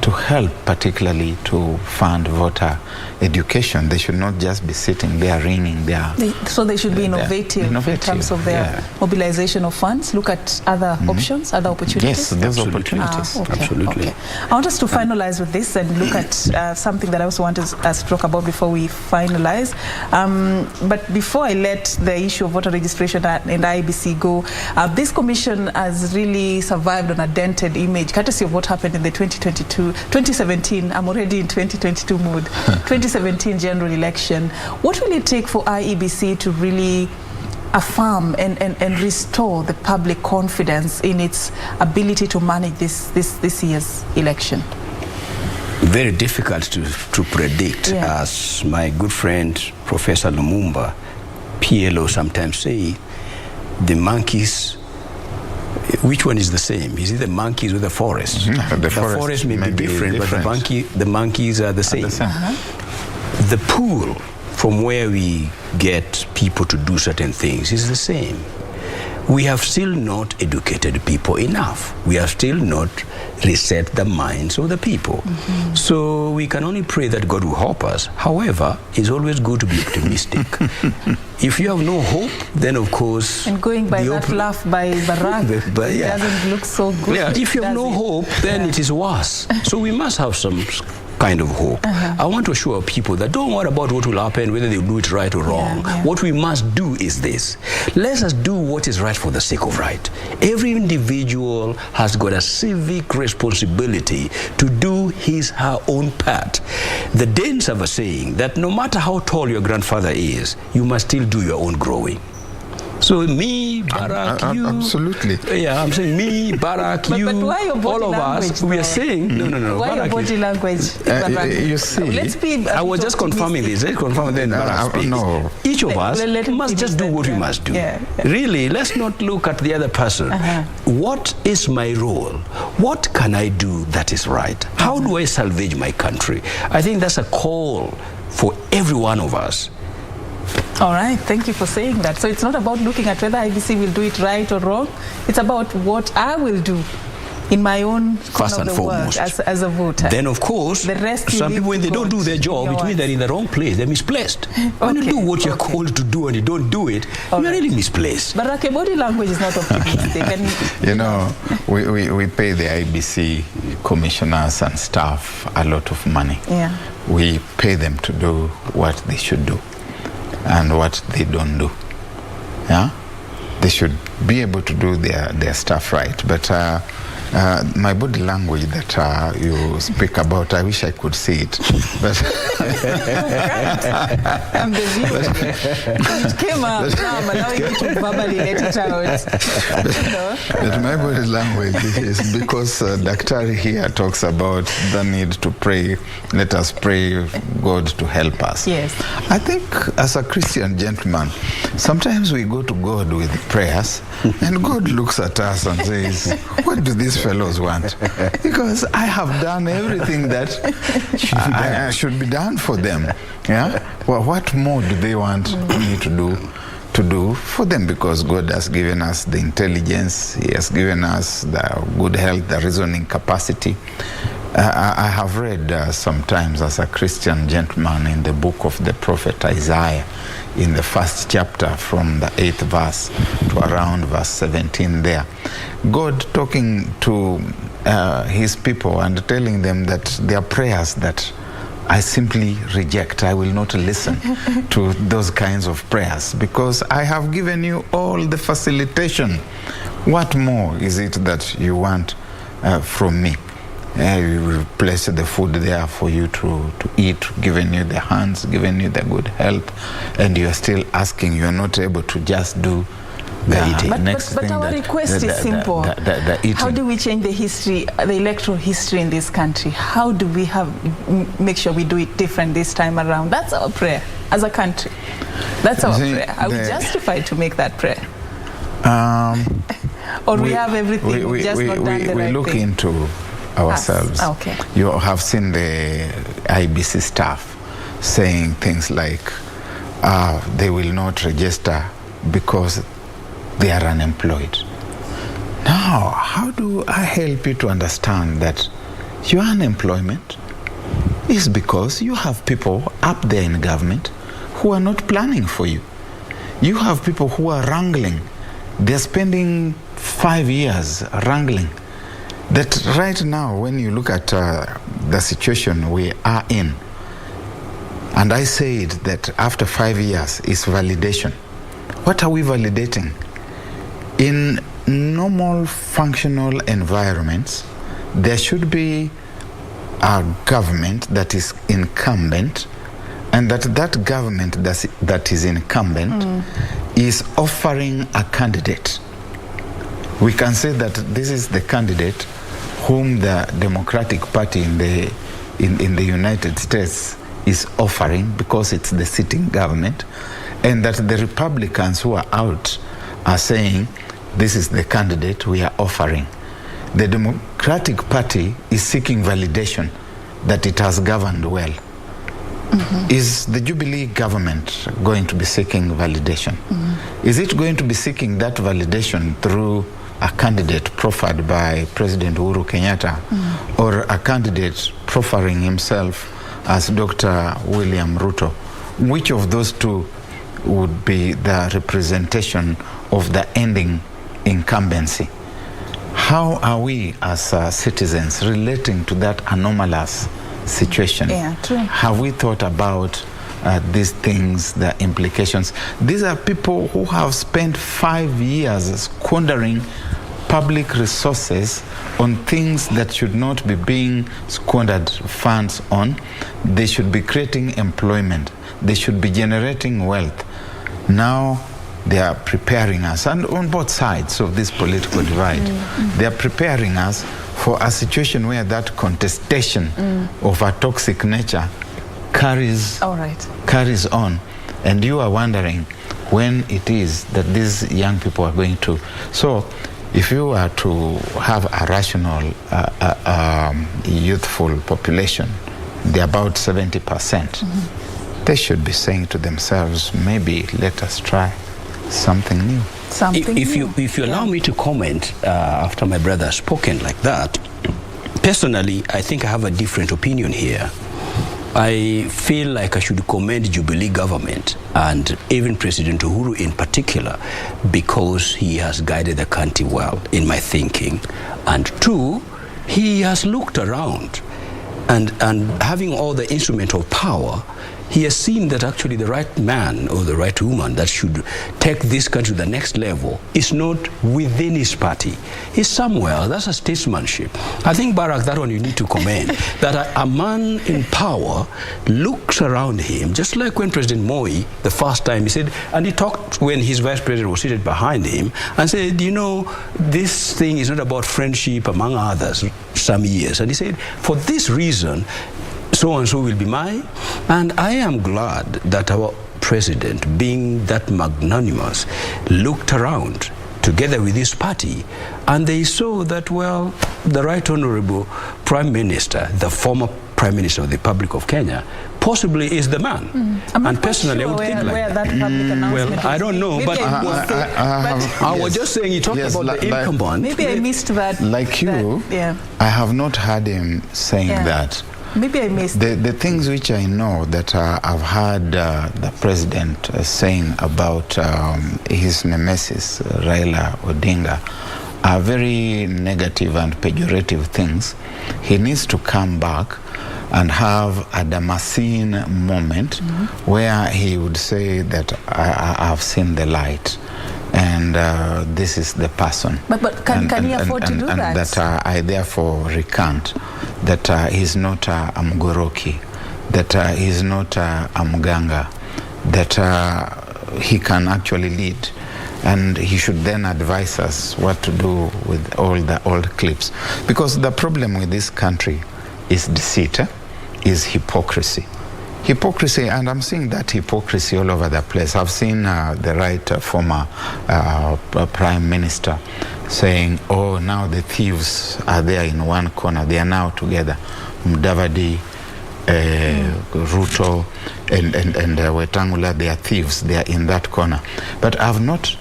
to help particularly to fund voter education. They should not just be sitting there ringing their... So they should be innovative in terms of their mobilization of funds, look at other options, other opportunities? Yes, there's opportunities. Absolutely. Okay. I want us to finalize with this and look at something that I also want us to talk about before we finalize. But before I let the issue of voter registration and IBC go, this commission has really survived on a dented image, courtesy of what happened in the 2017, I'm already in 2022 mood, 2017 general election. What will it take for IEBC to really affirm and restore the public confidence in its ability to manage this year's election? Very difficult to predict. As my good friend Professor Lumumba, PLO, sometimes say, the monkeys, which one is the same? Is it the monkeys or the forest? The forest may be different, but the monkeys are the same. The pool from where we get people to do certain things is the same. we have still not educated people enough. We have still not reset the minds of the people. So we can only pray that God will help us. However, it's always good to be optimistic. If you have no hope, then of course... And going by that laugh by Barack, it doesn't look so good. Yeah, if you have no hope, then it is worse. So we must have some kind of hope. I want to assure people that don't worry about what will happen, whether they do it right or wrong. What we must do is this. Let us do what is right for the sake of right. Every individual has got a civic responsibility to do her own part. The Danes have a saying that no matter how tall your grandfather is, you must still do your own growing. So me, Barack, you... Absolutely. Yeah, I'm saying me, Barack, you, but why your body all of language, us, we are saying... No. Why Barack, your body language? You see... I was just confirming this. Let's confirm then Barack speaks. No. Each of us must just do what we must do. Really, let's not look at the other person. What is my role? What can I do that is right? How do I salvage my country? I think that's a call for every one of us. All right, thank you for saying that. So it's not about looking at whether IBC will do it right or wrong. It's about what I will do in my own first and foremost as a voter. Then of course, the rest some people, when they don't do their job, it means they're in the wrong place. They're misplaced. When you do what you're called to do and you don't do it, you're really misplaced. But Barack, body language is not optimistic. You know, we pay the IBC commissioners and staff a lot of money. We pay them to do what they should do and what they don't do. They should be able to do their stuff right. But my body language that you speak about, I wish I could see it. But I'm the viewer. It came up now, I'm allowing you to verbally let it out. But my body language is because Daktari here talks about the need to pray. Let us pray God to help us. Yes. I think as a Christian gentleman, sometimes we go to God with prayers and God looks at us and says, what do these fellows want? Because I have done everything that should be done for them. Well, what more do they want me to do for them? Because God has given us the intelligence, He has given us the good health, the reasoning capacity. I have read sometimes as a Christian gentleman in the book of the prophet Isaiah, in the first chapter from the 8th verse to around verse 17 there, God talking to his people and telling them that their prayers that I simply reject. I will not listen to those kinds of prayers because I have given you all the facilitation. What more is it that you want from me? We will place the food there for you to eat, given you the hands, given you the good health, and you are still asking, you are not able to just do the eating. But our request is simple. How do we change the history, the electoral history in this country? How do we make sure we do it different this time around? That's our prayer as a country. That's our prayer. Are we justified to make that prayer? Or we have everything, just not done the right thing? We look into ourselves. You have seen the IBC staff saying things like they will not register because they are unemployed. Now, how do I help you to understand that your unemployment is because you have people up there in government who are not planning for you? You have people who are wrangling. They're spending 5 years wrangling. That right now, when you look at the situation we are in, and I said that after 5 years is validation. What are we validating? In normal functional environments, there should be a government that is incumbent, and that government that is incumbent is offering a candidate. We can say that this is the candidate whom the Democratic Party in the United States is offering because it's the sitting government, and that the Republicans who are out are saying this is the candidate we are offering. The Democratic Party is seeking validation that it has governed well. Is the Jubilee government going to be seeking validation? Is it going to be seeking that validation through a candidate proffered by President Uhuru Kenyatta or a candidate proffering himself as Dr. William Ruto? Which of those two would be the representation of the ending incumbency? How are we as citizens relating to that anomalous situation? Yeah, true. Have we thought about these things, the implications? These are people who have spent 5 years squandering public resources on things that should not be being squandered funds on. They should be creating employment. They should be generating wealth. Now they are preparing us, and on both sides of this political divide, they are preparing us for a situation where that contestation of a toxic nature carries on. And you are wondering when it is that these young people are going to. So if you are to have a rational, youthful population, they're about 70%, they should be saying to themselves, maybe let us try something new. If you allow me to comment after my brother has spoken like that, personally, I think I have a different opinion here. I feel like I should commend Jubilee government and even President Uhuru in particular, because he has guided the country well, in my thinking. And two, he has looked around and having all the instrument of power, he has seen that actually the right man or the right woman that should take this country to the next level is not within his party. He's somewhere. That's a statesmanship. I think, Barack, that one you need to commend. That a man in power looks around him, just like when President Moi, the first time, he said, and he talked when his vice president was seated behind him, and said, you know, this thing is not about friendship, among others, some years. And he said, for this reason, so-and-so will be mine. And I am glad that our president, being that magnanimous, looked around together with his party, and they saw that, well, the Right Honorable Prime Minister, the former Prime Minister of the Republic of Kenya, possibly is the man. And personally, I would think like that. Well, I don't know, but I was just saying, he talked about the incumbent. Maybe I missed that. Like you, I have not heard him saying that. Maybe I missed the things which I know that I've heard the president saying about his nemesis, Raila Odinga, are very negative and pejorative things. He needs to come back and have a Damascene moment where he would say that I've seen the light. And this is the person. But can he afford to do that? And that I therefore recant that he's not a Mgoroki, that he's not a Mganga, that he can actually lead. And he should then advise us what to do with all the old clips. Because the problem with this country is deceit, is hypocrisy. Hypocrisy, and I'm seeing that hypocrisy all over the place. I've seen the right former Prime Minister saying, oh, now the thieves are there in one corner. They are now together. Mudavadi, Ruto, and Wetangula, they are thieves. They are in that corner. But I've not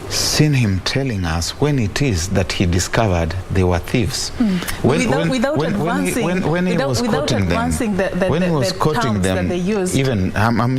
seen him telling us when it is that he discovered they were thieves. Without advancing the terms that they used. Even I'm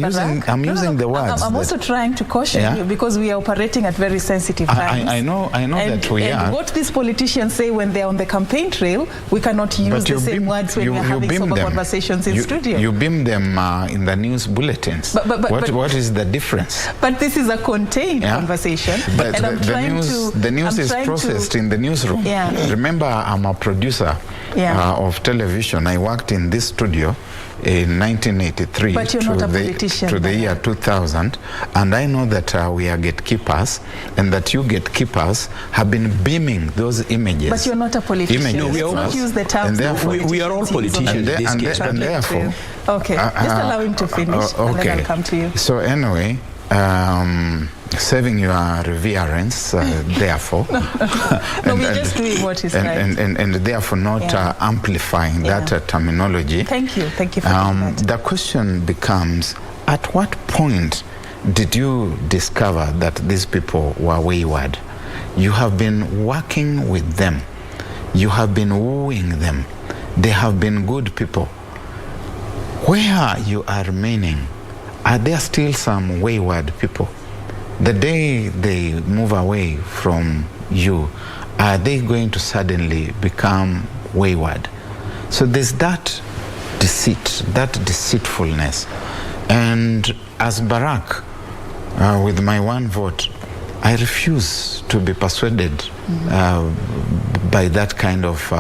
using the words. I'm also trying to caution you, because we are operating at very sensitive times. I know that we are. And what these politicians say when they're on the campaign trail, we cannot use the same words when we're having sober conversations in studio. You beam them in the news bulletins. What is the difference? But this is a contained conversation. But the news is processed in the newsroom. Remember, I'm a producer of television. I worked in this studio in 1983 to the year 2000, and I know that we are gatekeepers, and that you gatekeepers have been beaming those images. But you're not a politician. No, we not use the terms. We are all politicians. And therefore, okay, just allow him to finish, and then I'll come to you. So anyway, Saving your reverence, therefore. No, we're just doing what is right. And therefore not amplifying that terminology. Thank you for doing that. The question becomes, at what point did you discover that these people were wayward? You have been working with them. You have been wooing them. They have been good people. Where you are remaining, are there still some wayward people? The day they move away from you, are they going to suddenly become wayward? So there's that deceit, that deceitfulness. And as Barack, with my one vote, I refuse to be persuaded by that kind of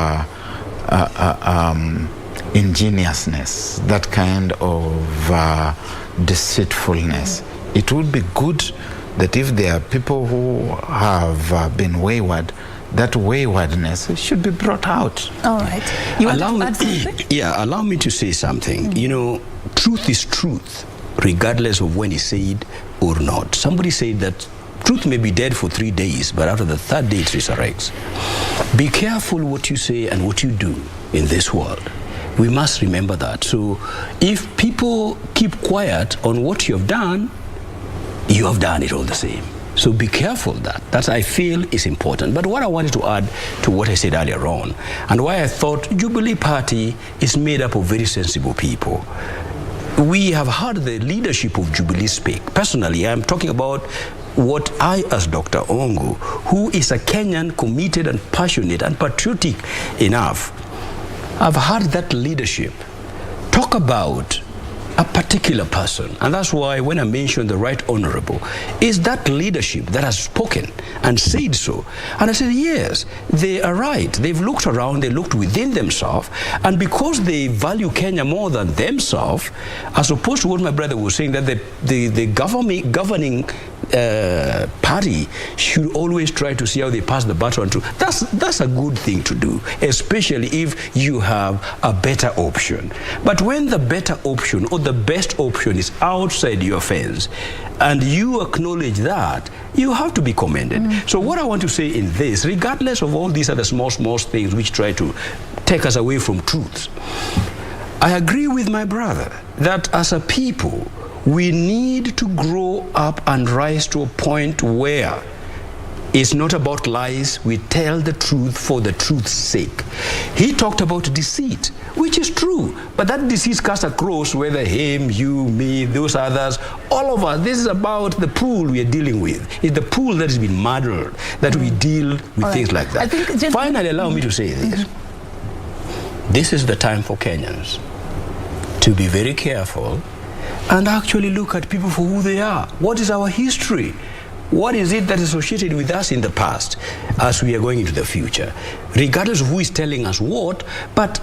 ingenuousness, that kind of deceitfulness. It would be good that if there are people who have been wayward, that waywardness should be brought out. All right. You want to add something? Yeah, allow me to say something. You know, truth is truth, regardless of when it's said or not. Somebody said that truth may be dead for 3 days, but after the third day it resurrects. Be careful what you say and what you do in this world. We must remember that. So if people keep quiet on what you have done it all the same. So be careful that I feel is important. But what I wanted to add to what I said earlier on, and why I thought Jubilee Party is made up of very sensible people. We have heard the leadership of Jubilee speak. Personally, I'm talking about what I, as Dr. Ongo, who is a Kenyan, committed and passionate and patriotic enough, I've heard that leadership talk about a particular person. And that's why when I mentioned the Right Honorable, is that leadership that has spoken and said so. And I said, yes, they are right. They've looked around, they looked within themselves, and because they value Kenya more than themselves, as opposed to what my brother was saying, that the governing party should always try to see how they pass the baton to. That's a good thing to do, especially if you have a better option. But when the better option or the best option is outside your fence, and you acknowledge that, you have to be commended. So what I want to say in this, regardless of all these other small things which try to take us away from truths, I agree with my brother that as a people, we need to grow up and rise to a point where it's not about lies. We tell the truth for the truth's sake. He talked about deceit, which is true, but that deceit cuts across whether him, you, me, those others, all of us. This is about the pool we are dealing with. It's the pool that has been muddled, that we deal with things like that. Finally, allow me to say this. This is the time for Kenyans to be very careful and actually look at people for who they are. What is our history? What is it that is associated with us in the past as we are going into the future? Regardless of who is telling us what, but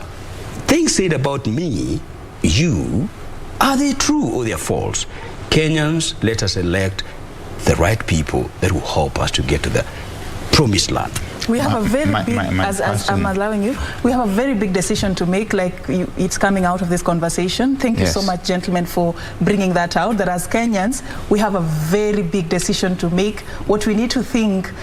things said about me, you, are they true or they're false? Kenyans, let us elect the right people that will help us to get to the promised land. We have a very big, as I'm allowing you, we have a very big decision to make, it's coming out of this conversation. Thank you so much, gentlemen, for bringing that out, that as Kenyans, we have a very big decision to make. What we need to think,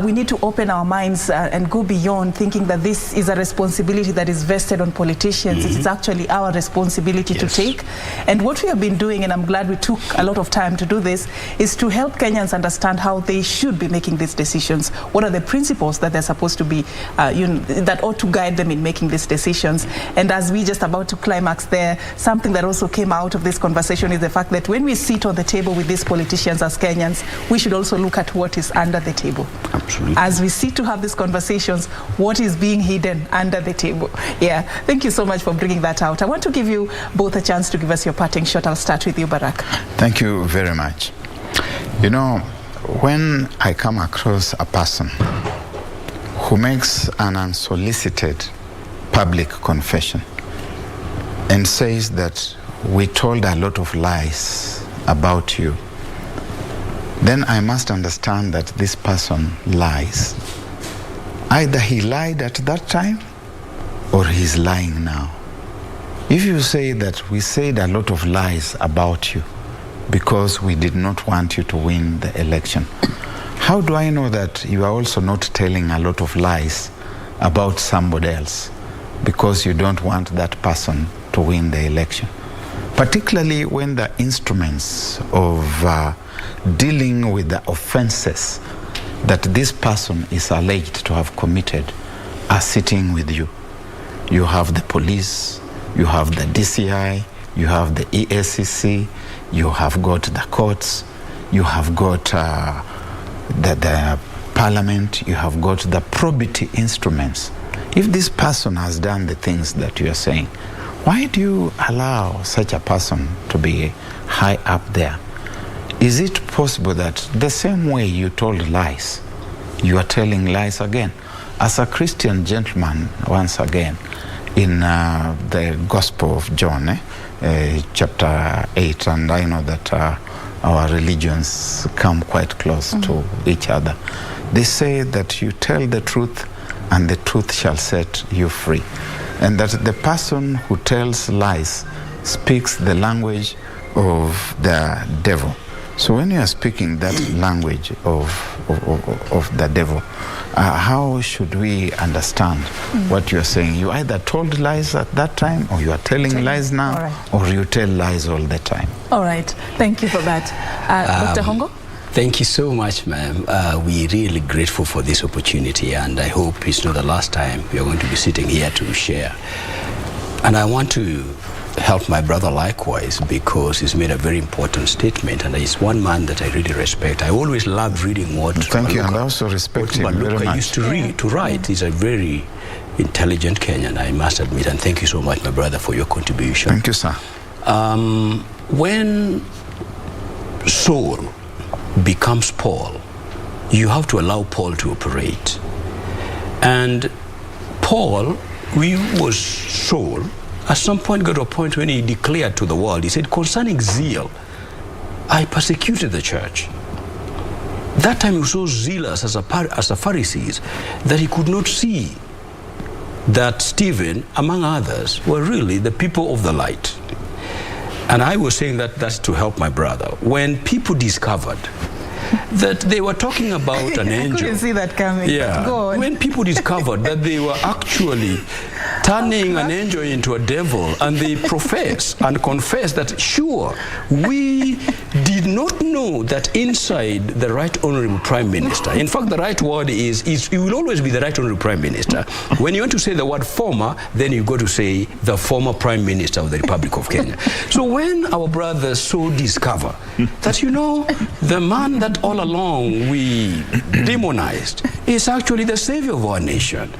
we need to open our minds and go beyond thinking that this is a responsibility that is vested on politicians. It is actually our responsibility to take. And what we have been doing, and I'm glad we took a lot of time to do this, is to help Kenyans understand how they should be making these decisions. What are the principles that they're supposed to be, that ought to guide them in making these decisions. And as we just about to climax there, something that also came out of this conversation is the fact that when we sit on the table with these politicians as Kenyans, we should also look at what is under the table. Absolutely. As we sit to have these conversations, what is being hidden under the table? Yeah, thank you so much for bringing that out. I want to give you both a chance to give us your parting shot. I'll start with you, Barack. Thank you very much. You know, when I come across a person who makes an unsolicited public confession and says that we told a lot of lies about you, then I must understand that this person lies. Either he lied at that time or he's lying now. If you say that we said a lot of lies about you, because we did not want you to win the election. How do I know that you are also not telling a lot of lies about somebody else because you don't want that person to win the election? Particularly when the instruments of dealing with the offenses that this person is alleged to have committed are sitting with you. You have the police, you have the DCI, you have the EACC, you have got the courts, you have got the parliament, you have got the probity instruments. If this person has done the things that you are saying, why do you allow such a person to be high up there? Is it possible that the same way you told lies, you are telling lies again? As a Christian gentleman, once again, in the Gospel of John, chapter 8, and I know that our religions come quite close to each other. They say that you tell the truth and the truth shall set you free. And that the person who tells lies speaks the language of the devil. So when you are speaking that language of the devil, how should we understand what you are saying? You either told lies at that time, or you are telling lies now, or you tell lies all the time. All right. Thank you for that. Dr. Hongo? Thank you so much, ma'am. We're really grateful for this opportunity, and I hope it's not the last time we are going to be sitting here to share. And I want to help my brother likewise, because he's made a very important statement, and he's one man that I really respect. I always loved reading what Thank you, and I also respect him very much. Used to write. He's a very intelligent Kenyan, I must admit, and thank you so much, my brother, for your contribution. Thank you, sir. When Saul becomes Paul, you have to allow Paul to operate. And Paul, we was Saul, at some point got to a point when he declared to the world, he said, concerning zeal, I persecuted the church. That time he was so zealous as the Pharisees that he could not see that Stephen, among others, were really the people of the light. And I was saying that that's to help my brother. When people discovered that they were talking about an angel. I couldn't see that coming. Yeah. Go on. When people discovered that they were actually turning an angel into a devil, and they profess and confess that, sure, we did not know that inside the Right Honorable Prime Minister, in fact, the right word is it will always be the Right Honorable Prime Minister. When you want to say the word former, then you go to say the former Prime Minister of the Republic of Kenya. So when our brothers so discover that, you know, the man that all along we demonized is actually the savior of our nation,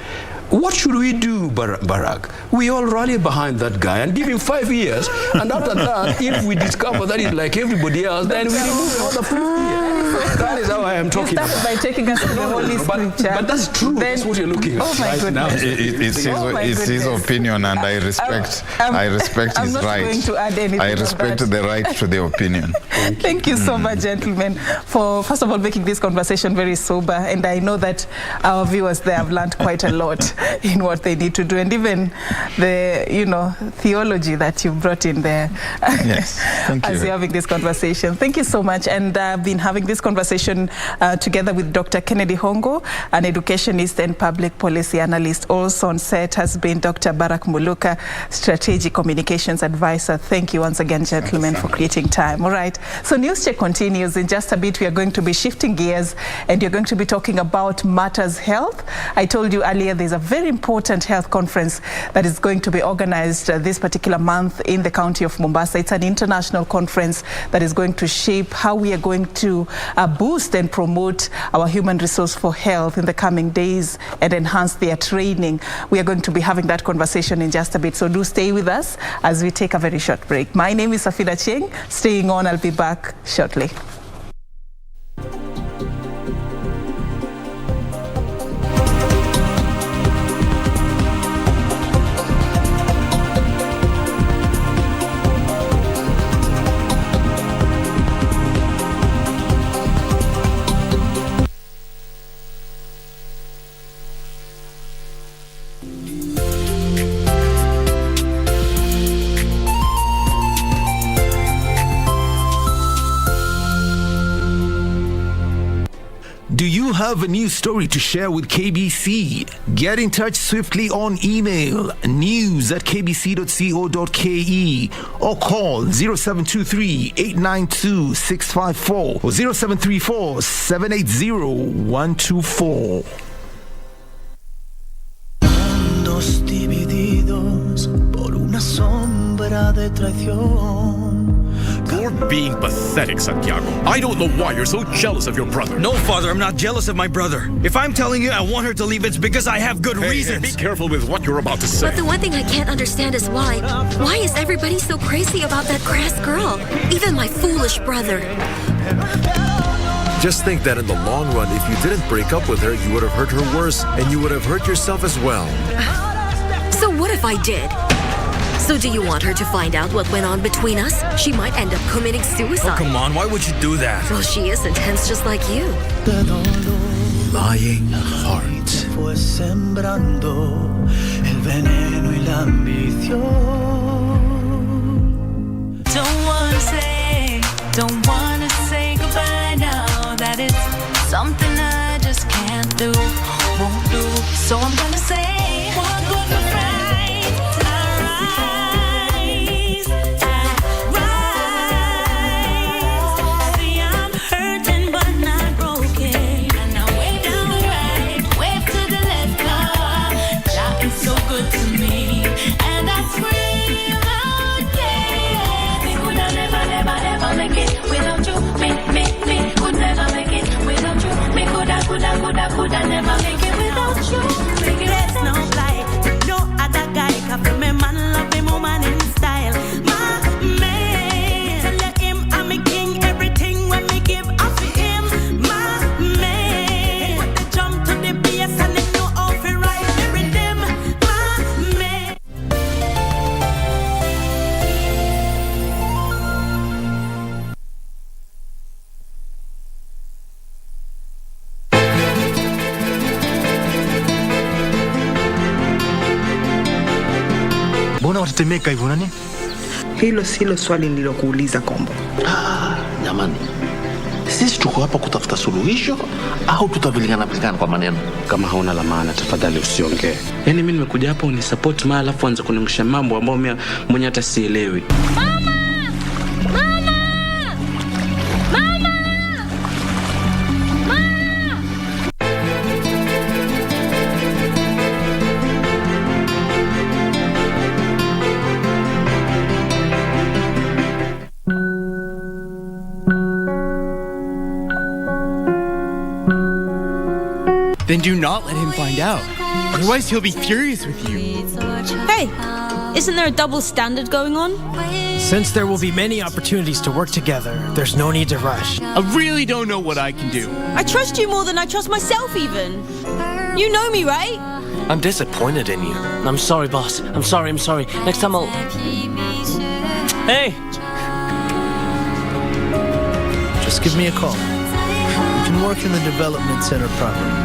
what should we do, Barack? We all rally behind that guy and give him 5 years, and after that, if we discover that he's like everybody else, then we remove another 50 years. That is how I am talking about. You started by taking us to the Holy Scripture. But that's true. That's what you're looking at. Oh my goodness. It's his opinion, and I respect his right. Going to add anything. I respect the right to the opinion. Thank you so much, gentlemen, for first of all making this conversation very sober, and I know that our viewers there have learned quite a lot in what they need to do, and even the theology that you brought in there. Yes, thank you. As you're having this conversation. Thank you so much. And I've been having this conversation together with Dr. Kennedy Hongo, an educationist and public policy analyst. Also on set has been Dr. Barack Muluka, strategic communications advisor. Thank you once again, gentlemen, for creating time. All right. So News Check continues. In just a bit, we are going to be shifting gears, and you're going to be talking about Matters Health. I told you earlier there's a very important health conference that is going to be organized this particular month in the county of Mombasa. It's an international conference that is going to shape how we are going to boost and promote our human resource for health in the coming days and enhance their training. We are going to be having that conversation in just a bit, so do stay with us as we take a very short break. My name is Serfine Achieng. Staying on, I'll be back shortly. have a news story to share with KBC? Get in touch swiftly on email news@kbc.co.ke or call 0723-892-654 or 0734-780-124. Mundos divididos por una sombra de traición. You're being pathetic, Santiago. I don't know why you're so jealous of your brother. No, Father, I'm not jealous of my brother. If I'm telling you I want her to leave, it's because I have good reasons. Hey, be careful with what you're about to say. But the one thing I can't understand is why is everybody so crazy about that grass girl? Even my foolish brother. Just think that in the long run, if you didn't break up with her, you would have hurt her worse, and you would have hurt yourself as well. So what if I did? So do you want her to find out what went on between us? She might end up committing suicide. Oh, come on, why would you do that? Well, she is intense just like you. Lying heart. Fue sembrando el veneno y la ambición. Don't wanna say goodbye now. That is something I just can't do, won't do. So I'm gonna say, walk with my friends. Could never make it without you. There's no lie, no other guy can feel me man, love me woman in style. My man, tell him I'm a king, everything when me give up to him. My man, put the jump to the bass and they know how to ride the rhythm. My man. Mbona watetemeka hivyo nani? Hilo silo swali nililokuuliza Kombo. Jamani, sisi tuko hapa kutafuta suluhisho au tutabilingana kwa maneno? Kama hauna la maana tafadhali usiongee. Yaani mimi nimekuja hapa unisupport mara alafu anza kuningusha mambo ambayo mimi mwenyewe hata sielewi. Then do not let him find out. Otherwise, he'll be furious with you. Hey, isn't there a double standard going on? Since there will be many opportunities to work together, there's no need to rush. I really don't know what I can do. I trust you more than I trust myself even. You know me, right? I'm disappointed in you. I'm sorry, boss. I'm sorry. Next time I'll... Hey! Just give me a call. We can work in the development center properly.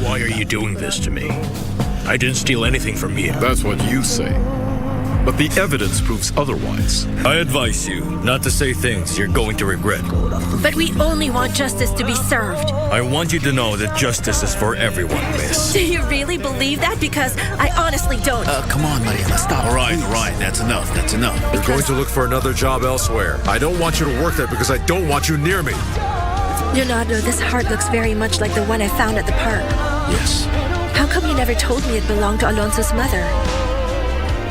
Why are you doing this to me? I didn't steal anything from you. That's what you say. But the evidence proves otherwise. I advise you not to say things you're going to regret. But we only want justice to be served. I want you to know that justice is for everyone, miss. Do you really believe that? Because I honestly don't. Come on, Mariana, stop. All right, that's enough. You're going to look for another job elsewhere. I don't want you to work there because I don't want you near me. Leonardo, this heart looks very much like the one I found at the park. Yes. How come you never told me it belonged to Alonso's mother?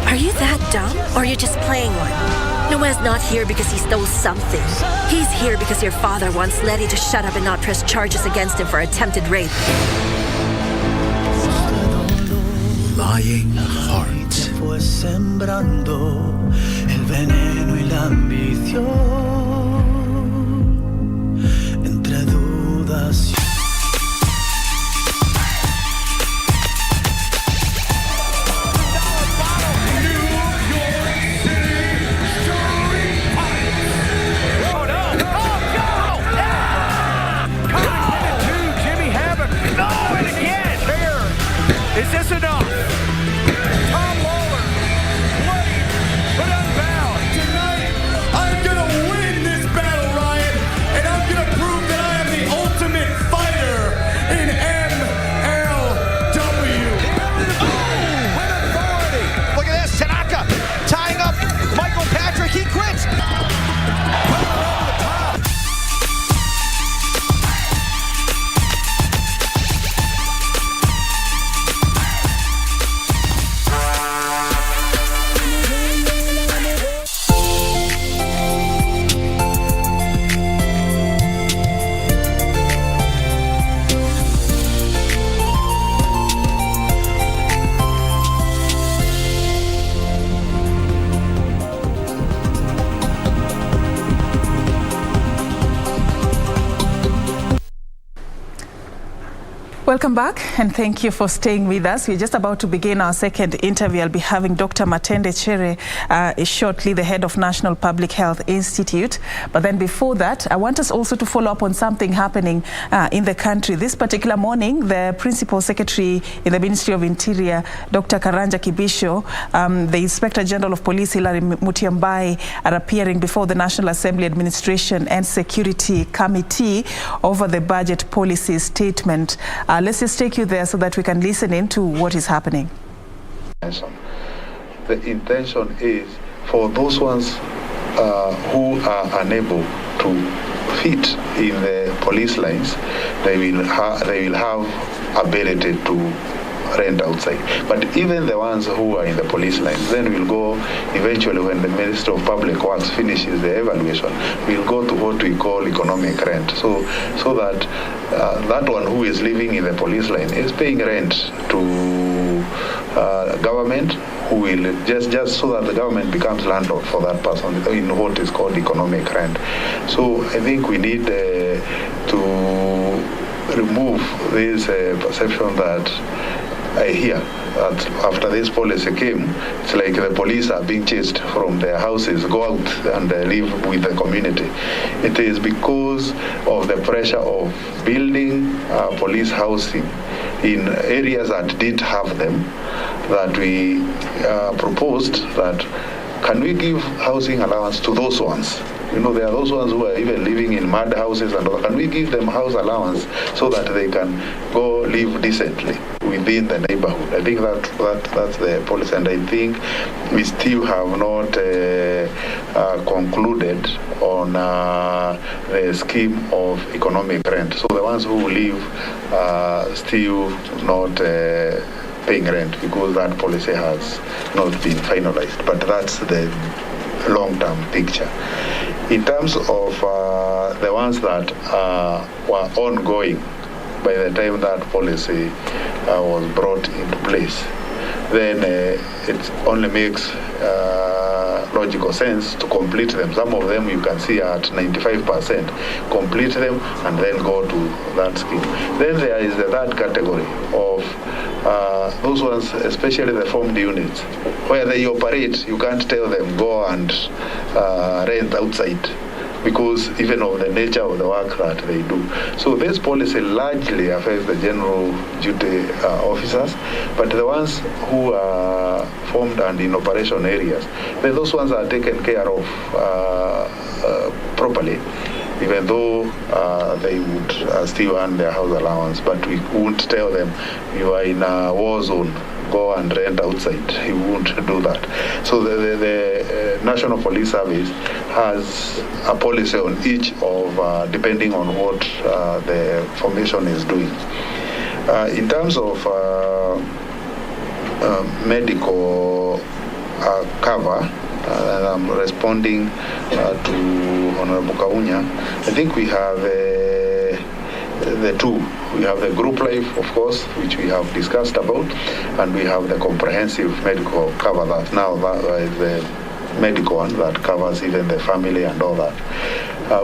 Are you that dumb, or are you just playing one? Noah's not here because he stole something. He's here because your father wants Letty to shut up and not press charges against him for attempted rape. Lying heart. Fue sembrando el veneno y la ambición. Entre dudas. Welcome back, and thank you for staying with us. We're just about to begin our second interview. I'll be having Dr. Matende Chere shortly, the head of National Public Health Institute. But then before that, I want us also to follow up on something happening in the country. This particular morning, the Principal Secretary in the Ministry of Interior, Dr. Karanja Kibisho, the Inspector General of Police, Hilary Mutyambai, are appearing before the National Assembly Administration and Security Committee over the budget policy statement. Let's just take you there so that we can listen in to what is happening. The intention is for those ones who are unable to fit in the police lines, they will have ability to rent outside. But even the ones who are in the police lines, then we'll go eventually when the Minister of Public Works finishes the evaluation, we'll go to what we call economic rent. So that that one who is living in the police line is paying rent to government, who will just so that the government becomes landlord for that person in what is called economic rent. So I think we need to remove this perception that I hear that after this policy came, it's like the police are being chased from their houses, go out and live with the community. It is because of the pressure of building police housing in areas that didn't have them that we proposed that can we give housing allowance to those ones? You know, there are those ones who are even living in mud houses, and can we give them house allowance so that they can go live decently within the neighborhood? I think that's the policy, and I think we still have not concluded on the scheme of economic rent. So the ones who live still not paying rent because that policy has not been finalized. But that's the long-term picture. In terms of the ones that were ongoing by the time that policy was brought into place, then it only makes logical sense to complete them. Some of them you can see at 95%. Complete them and then go to that scheme. Then there is the third category of those ones, especially the formed units, where they operate. You can't tell them go and rent outside because even of the nature of the work that they do. So this policy largely affects the general duty officers, but the ones who are formed and in operation areas, then those ones are taken care of properly, even though they would still earn their house allowance, but we won't tell them you are in a war zone, go and rent outside. He won't do that. So the National Police Service has a policy on each of, depending on what the formation is doing. In terms of medical cover, and I'm responding to Honorable Kaunya, I think we have the two. We have the group life, of course, which we have discussed about, and we have the comprehensive medical cover that now is the medical one that covers even the family and all that.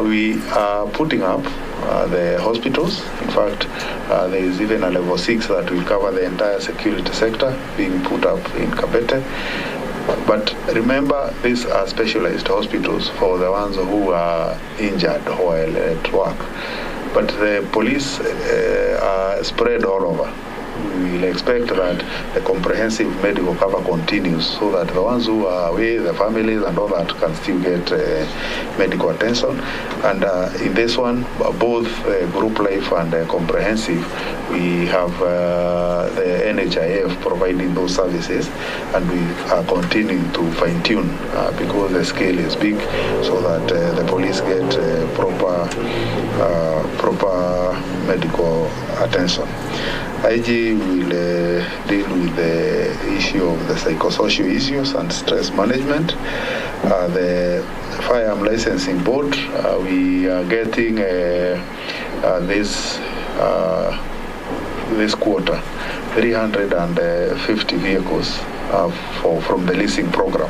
We are putting up the hospitals. In fact, there is even a level 6 that will cover the entire security sector being put up in Kabete. But remember, these are specialized hospitals for the ones who are injured while at work. But the police are spread all over. We will expect that the comprehensive medical cover continues so that the ones who are away, the families and all that, can still get medical attention. And in this one, both group life and comprehensive, we have the NHIF providing those services, and we are continuing to fine-tune because the scale is big, so that the police get proper medical attention. IG will deal with the issue of the psychosocial issues and stress management. The Firearm Licensing Board, we are getting this quarter 350 vehicles from the leasing program,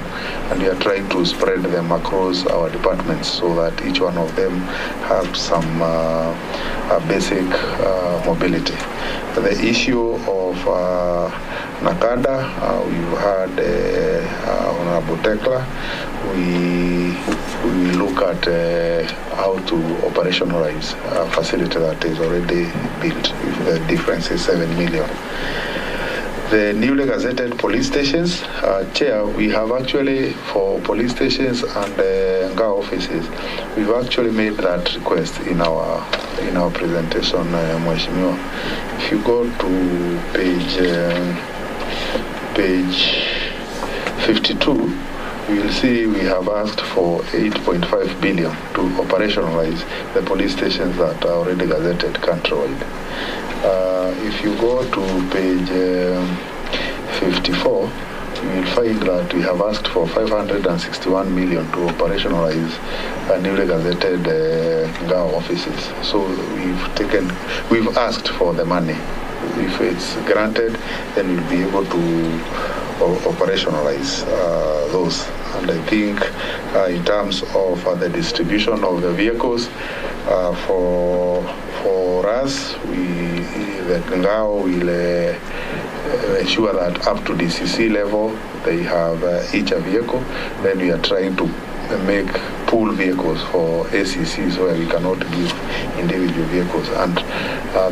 and we are trying to spread them across our departments so that each one of them have some basic mobility. The issue of Nakada, we've had Honorable Tekla. We look at how to operationalize a facility that is already built. The difference is 7 million. The newly gazetted police stations, Chair, we have actually, for police stations and Ngao offices, we've actually made that request in our presentation, Mheshimiwa. If you go to page 52, you will see we have asked for 8.5 billion to operationalize the police stations that are already gazetted countrywide. If you go to page 54, you will find that we have asked for 561 million to operationalize newly gazetted Ngao offices. So we've asked for the money. If it's granted, then we'll be able to operationalize those. And I think in terms of the distribution of the vehicles, for us, the Ngao will ensure that up to DCC level they have each a vehicle. Then we are trying to make pool vehicles for ACCs where we cannot give individual vehicles, and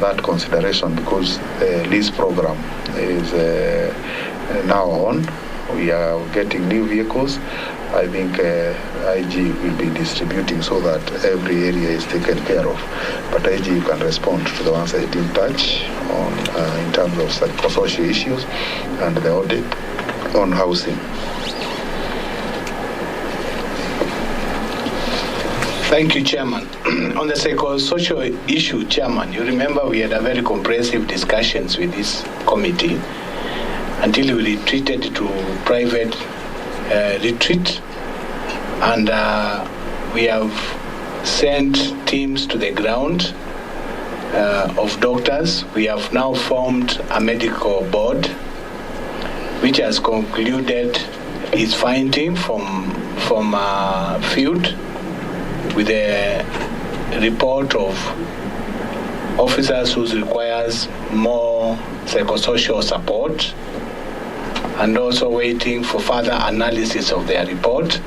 that consideration, because the lease program is now on, we are getting new vehicles. I think IG will be distributing so that every area is taken care of. But IG, you can respond to the ones I didn't touch on in terms of psychosocial issues and the audit on housing. Thank you, Chairman. On the psychosocial issue, Chairman, you remember we had a very comprehensive discussions with this committee until we retreated to private retreat, and we have sent teams to the ground of doctors. We have now formed a medical board which has concluded its finding from field with a report of officers who requires more psychosocial support, and also waiting for further analysis of their report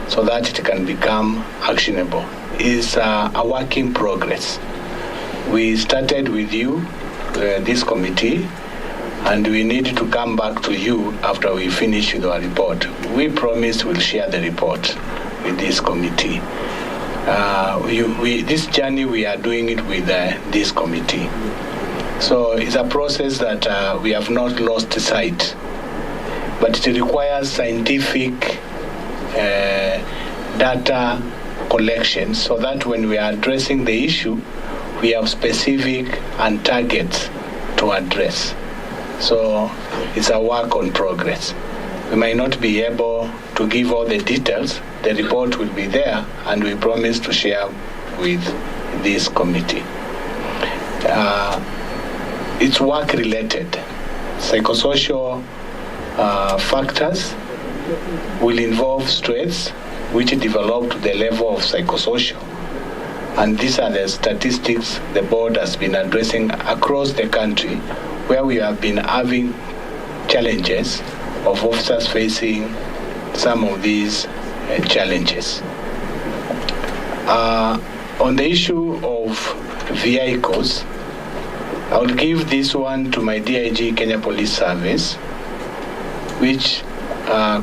so that it can become actionable. It's a work in progress. We started with you, this committee, and we need to come back to you after we finish with our report. We promise we'll share the report with this committee. This journey, we are doing it with this committee. So it's a process that we have not lost sight, but it requires scientific data collection so that when we are addressing the issue, we have specific and targets to address. So it's a work on progress. We might not be able to give all the details. The report will be there, and we promise to share with this committee. It's work-related. Psychosocial factors will involve stress, which develop to the level of psychosocial. And these are the statistics the board has been addressing across the country, where we have been having challenges of officers facing some of these challenges. On the issue of vehicles, I will give this one to my DIG Kenya Police Service, which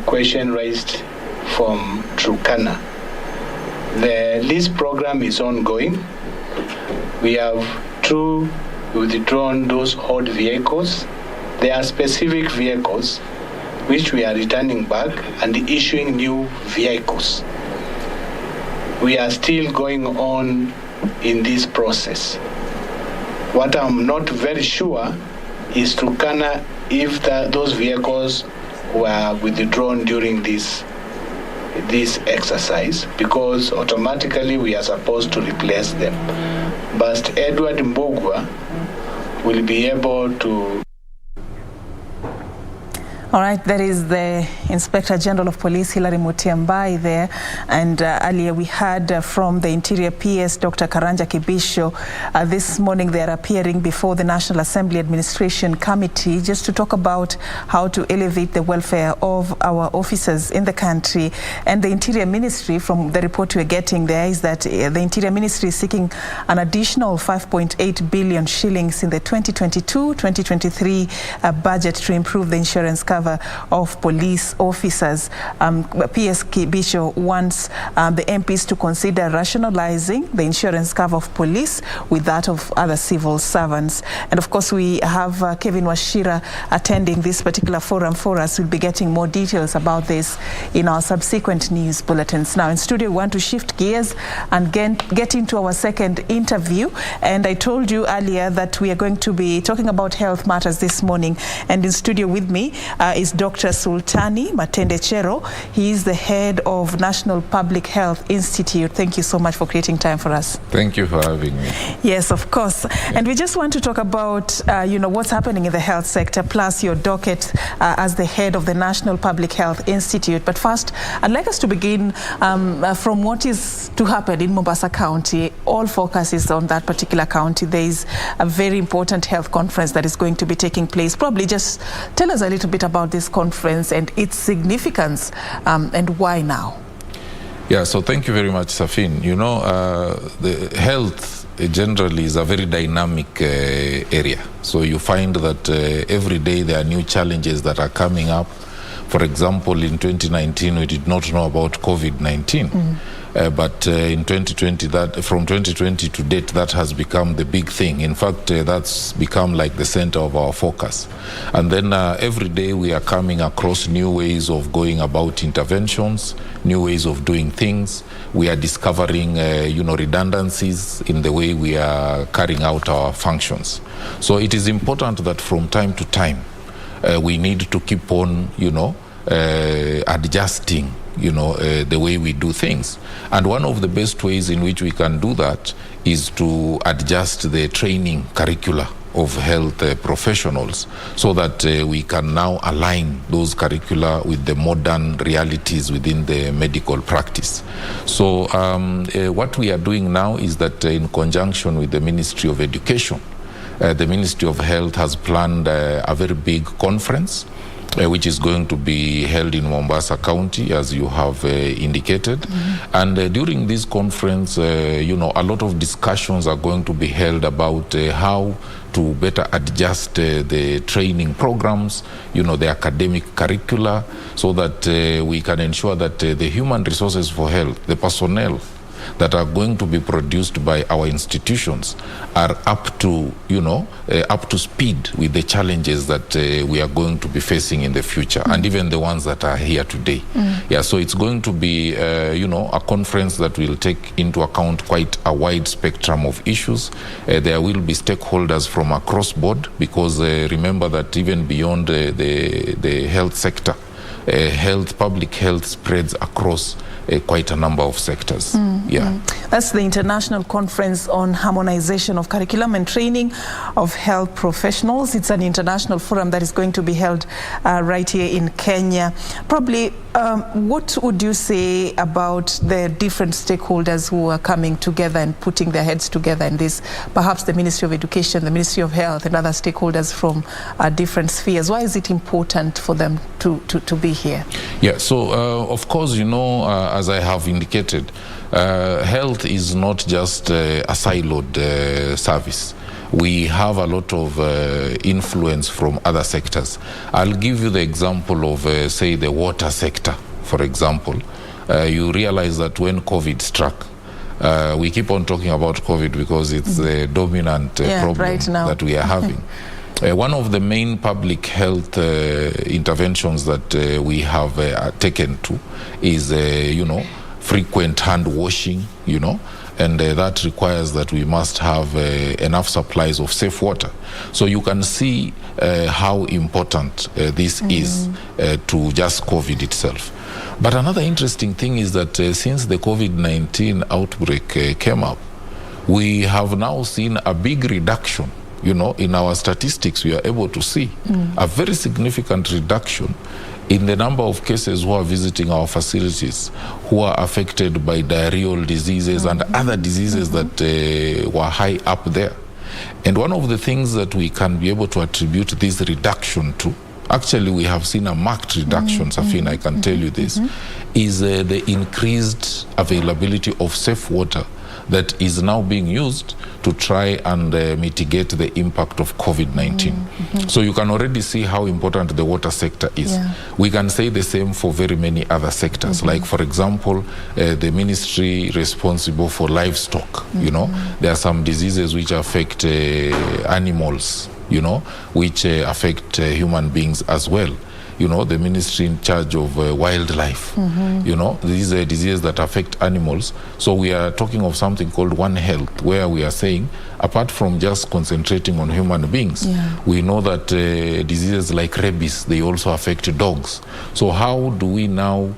question raised from Turkana. The lease program is ongoing. We have withdrawn those old vehicles. There are specific vehicles which we are returning back and issuing new vehicles. We are still going on in this process. What I'm not very sure is Turkana if those vehicles were withdrawn during this exercise, because automatically we are supposed to replace them. But Edward Mbogwa will be able to All right, there is the Inspector General of Police, Hilary Mutyambai, there. And earlier we heard from the Interior PS, Dr. Karanja Kibisho. This morning they are appearing before the National Assembly Administration Committee just to talk about how to elevate the welfare of our officers in the country. And the Interior Ministry, from the report we're getting there, is that the Interior Ministry is seeking an additional 5.8 billion shillings in the 2022-2023 budget to improve the insurance cover of police officers. PS Kibisho wants the MPs to consider rationalizing the insurance cover of police with that of other civil servants. And of course, we have Kevin Washira attending this particular forum for us. We'll be getting more details about this in our subsequent news bulletins. Now in studio, we want to shift gears and get into our second interview. And I told you earlier that we are going to be talking about health matters this morning. And in studio with me is Dr. Sultani Matendechero. He is the head of National Public Health Institute. Thank you so much for creating time for us. Thank you for having me. Yes, of course. And we just want to talk about, what's happening in the health sector, plus your docket as the head of the National Public Health Institute. But first, I'd like us to begin from what is to happen in Mombasa County. All focus is on that particular county. There is a very important health conference that is going to be taking place. Probably just tell us a little bit about this conference and its significance and why now. Yeah, so thank you very much, Serfine. The health generally is a very dynamic area. So you find that every day there are new challenges that are coming up. For example, in 2019, we did not know about COVID-19. But in 2020, from 2020 to date, that has become the big thing. In fact, that's become like the center of our focus. And then every day we are coming across new ways of going about interventions, new ways of doing things. We are discovering, redundancies in the way we are carrying out our functions. So it is important that from time to time, we need to keep on, adjusting the way we do things. And one of the best ways in which we can do that is to adjust the training curricula of health professionals so that we can now align those curricula with the modern realities within the medical practice. So what we are doing now is that in conjunction with the Ministry of Education, the Ministry of Health has planned a very big conference which is going to be held in Mombasa County, as you have indicated. And during this conference, a lot of discussions are going to be held about how to better adjust the training programs, the academic curricula, so that we can ensure that the human resources for health, the personnel that are going to be produced by our institutions are up to speed with the challenges that we are going to be facing in the future, and even the ones that are here today. Yeah, so it's going to be, a conference that will take into account quite a wide spectrum of issues. There will be stakeholders from across board, because remember that even beyond the health sector, public health spreads across quite a number of sectors. That's the International Conference on Harmonization of Curriculum and Training of Health Professionals. It's an international forum that is going to be held right here in Kenya. Probably, what would you say about the different stakeholders who are coming together and putting their heads together in this? Perhaps the Ministry of Education, the Ministry of Health, and other stakeholders from different spheres. Why is it important for them to be here? Yeah, so of course, as I have indicated, health is not just a siloed service. We have a lot of influence from other sectors. I'll give you the example of, say, the water sector, for example. You realize that when COVID struck, we keep on talking about COVID because it's the dominant problem right now that we are having. One of the main public health interventions that we have taken to is, frequent hand washing, and that requires that we must have enough supplies of safe water. So you can see how important this is to just COVID itself. But another interesting thing is that since the COVID-19 outbreak came up, we have now seen a big reduction you know, in our statistics, we are able to see a very significant reduction in the number of cases who are visiting our facilities who are affected by diarrheal diseases and other diseases that were high up there. And one of the things that we can be able to attribute this reduction to, actually we have seen a marked reduction, Serfine, I can tell you this, is the increased availability of safe water that is now being used to try and mitigate the impact of COVID-19. So you can already see how important the water sector is. We can say the same for very many other sectors. Like, for example, the ministry responsible for livestock, you know, there are some diseases which affect animals, you know, which affect human beings as well. You know, the ministry in charge of wildlife, you know, these are diseases that affect animals. So we are talking of something called One Health, where we are saying, apart from just concentrating on human beings, we know that diseases like rabies, they also affect dogs. So how do we now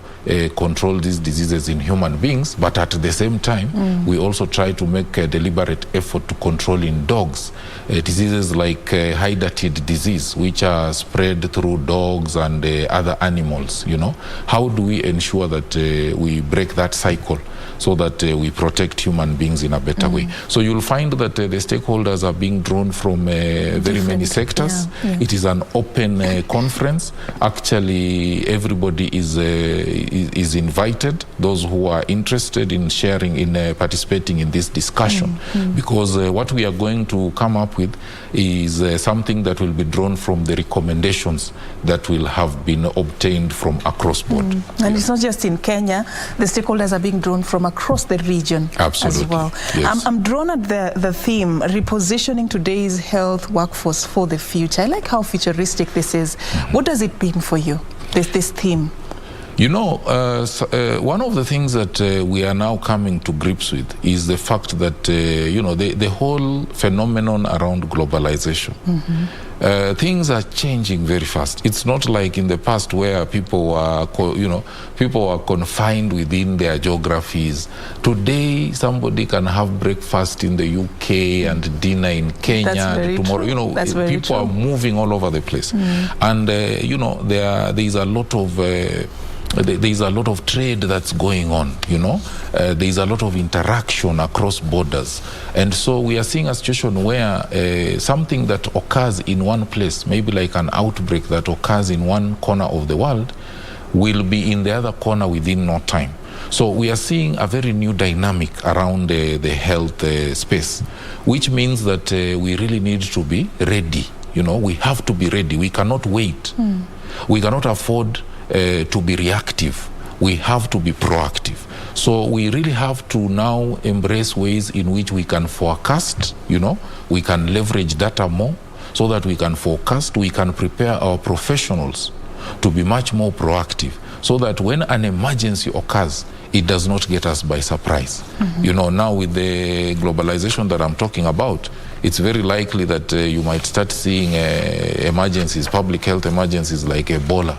control these diseases in human beings, but at the same time, we also try to make a deliberate effort to control in dogs diseases like high-darted disease, which are spread through dogs and other animals, you know. How do we ensure that we break that cycle so that we protect human beings in a better way? So you'll find that the stakeholders are being drawn from very many sectors. It is an open conference. Actually, everybody is invited, those who are interested in sharing, in participating in this discussion, because what we are going to come up with is something that will be drawn from the recommendations that will have been obtained from across board. And it's not just in Kenya, the stakeholders are being drawn from across the region as well. Yes. I'm drawn at the theme, repositioning today's health workforce for the future. I like how futuristic this is. What does it mean for you, this theme? You know, one of the things that we are now coming to grips with is the fact that, you know, the whole phenomenon around globalization. Things are changing very fast. It's not like in the past where people were, people were confined within their geographies. Today, somebody can have breakfast in the UK and dinner in Kenya. Tomorrow, you know, people are moving all over the place. And, you know, there is a lot of... There's a lot of trade that's going on, you know. There's a lot of interaction across borders. And so we are seeing a situation where something that occurs in one place, maybe like an outbreak that occurs in one corner of the world, will be in the other corner within no time. So we are seeing a very new dynamic around the health space, which means that we really need to be ready. You know, we have to be ready. We cannot wait. We cannot afford to be reactive. We have to be proactive. So we really have to now embrace ways in which we can forecast, you know, we can leverage data more so that we can forecast, we can prepare our professionals to be much more proactive so that when an emergency occurs, it does not get us by surprise. You know, now with the globalization that I'm talking about, it's very likely that you might start seeing emergencies, public health emergencies like Ebola,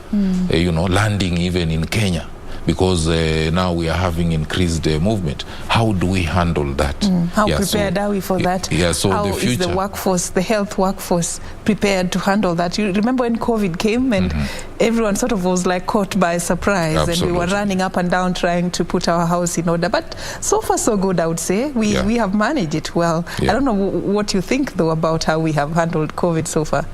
you know, landing even in Kenya, because now we are having increased movement. How do we handle that? How prepared are we for that? So how the future, is the workforce, the health workforce, prepared to handle that? You remember when COVID came and everyone sort of was like caught by surprise, and we were running up and down trying to put our house in order. But so far so good, I would say. We have managed it well. I don't know what you think though about how we have handled COVID so far.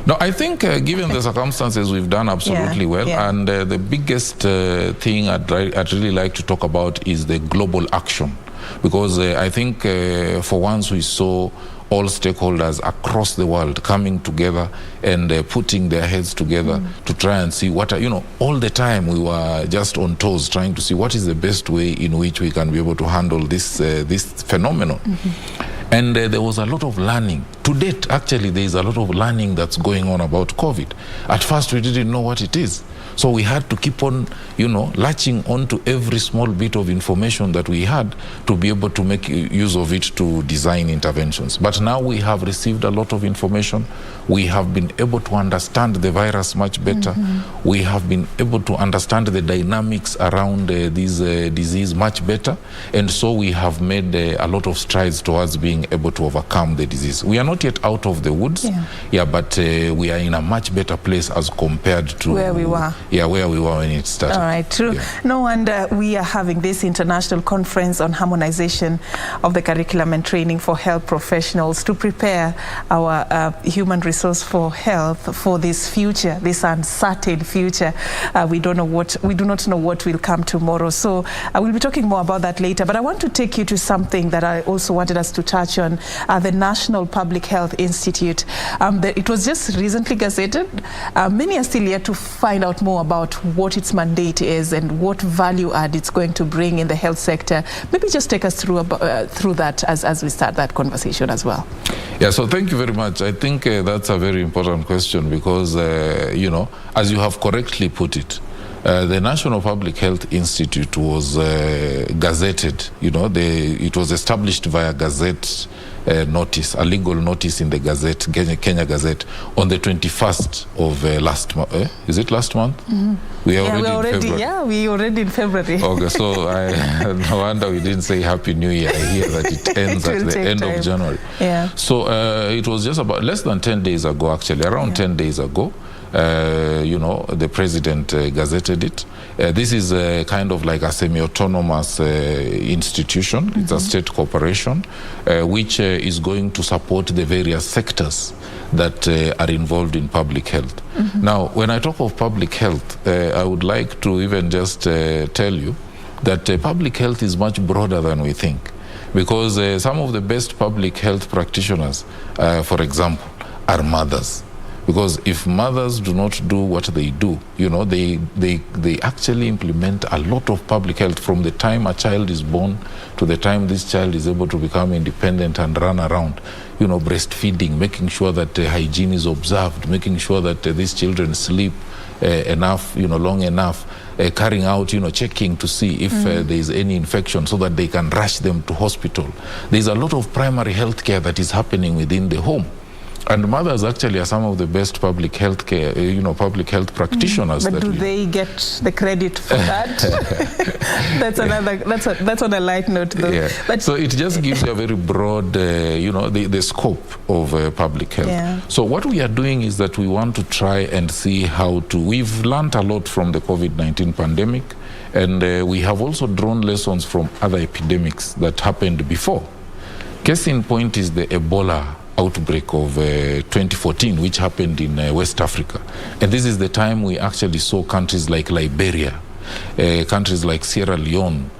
No, I think given the circumstances, we've done absolutely well. And the biggest thing I'd really like to talk about is the global action. Because I think for once we saw all stakeholders across the world coming together and putting their heads together to try and see what are, you know, all the time we were just on toes trying to see what is the best way in which we can be able to handle this, this phenomenon. And there was a lot of learning. To date, actually, there is a lot of learning that's going on about COVID. At first, we didn't know what it is. So we had to keep on, latching onto every small bit of information that we had to be able to make use of it to design interventions. But now we have received a lot of information. We have been able to understand the virus much better. We have been able to understand the dynamics around this disease much better. And so we have made a lot of strides towards being able to overcome the disease. We are not yet out of the woods, but we are in a much better place as compared to where we were. Where we were when it started. All right, true. No wonder we are having this international conference on harmonization of the curriculum and training for health professionals to prepare our human resource for health for this future, this uncertain future. We do not know what will come tomorrow. So we'll be talking more about that later. But I want to take you to something that I also wanted us to touch on, the National Public Health Institute. It was just recently gazetted. Many are still yet to find out more about what its mandate is and what value add it's going to bring in the health sector. Maybe just take us through that as we start that conversation as well. Yeah, so thank you very much. I think that's a very important question because, as you have correctly put it, the National Public Health Institute was gazetted. It was established via Gazette notice, a legal notice in the Gazette, Kenya Gazette, on the 21st of last month. Is it last month? We are already in February. Yeah, we already in February. Okay, so no wonder we didn't say Happy New Year. I hear that it ends at the end of January. Yeah. So it was just about less than 10 days ago, actually, around 10 days ago. The president gazetted it. This is kind of like a semi-autonomous institution. It's a state corporation which is going to support the various sectors that are involved in public health. Now, when I talk of public health, I would like to even just tell you that public health is much broader than we think, because some of the best public health practitioners, for example, are mothers. Because if mothers do not do what they do, they actually implement a lot of public health from the time a child is born to the time this child is able to become independent and run around. Breastfeeding, making sure that hygiene is observed, making sure that these children sleep enough, long enough, carrying out, checking to see if there is any infection so that they can rush them to hospital. There's a lot of primary health care that is happening within the home. And mothers actually are some of the best public health care, public health practitioners. But do they get the credit for that? That's on a light note, though. Yeah. But so it just gives you a very broad, the scope of public health. Yeah. So what we are doing is that we want to try and see how to. We've learned a lot from the COVID-19 pandemic, and we have also drawn lessons from other epidemics that happened before. Case in point is the Ebola outbreak of 2014, which happened in West Africa. And this is the time we actually saw countries like Liberia, countries like Sierra Leone,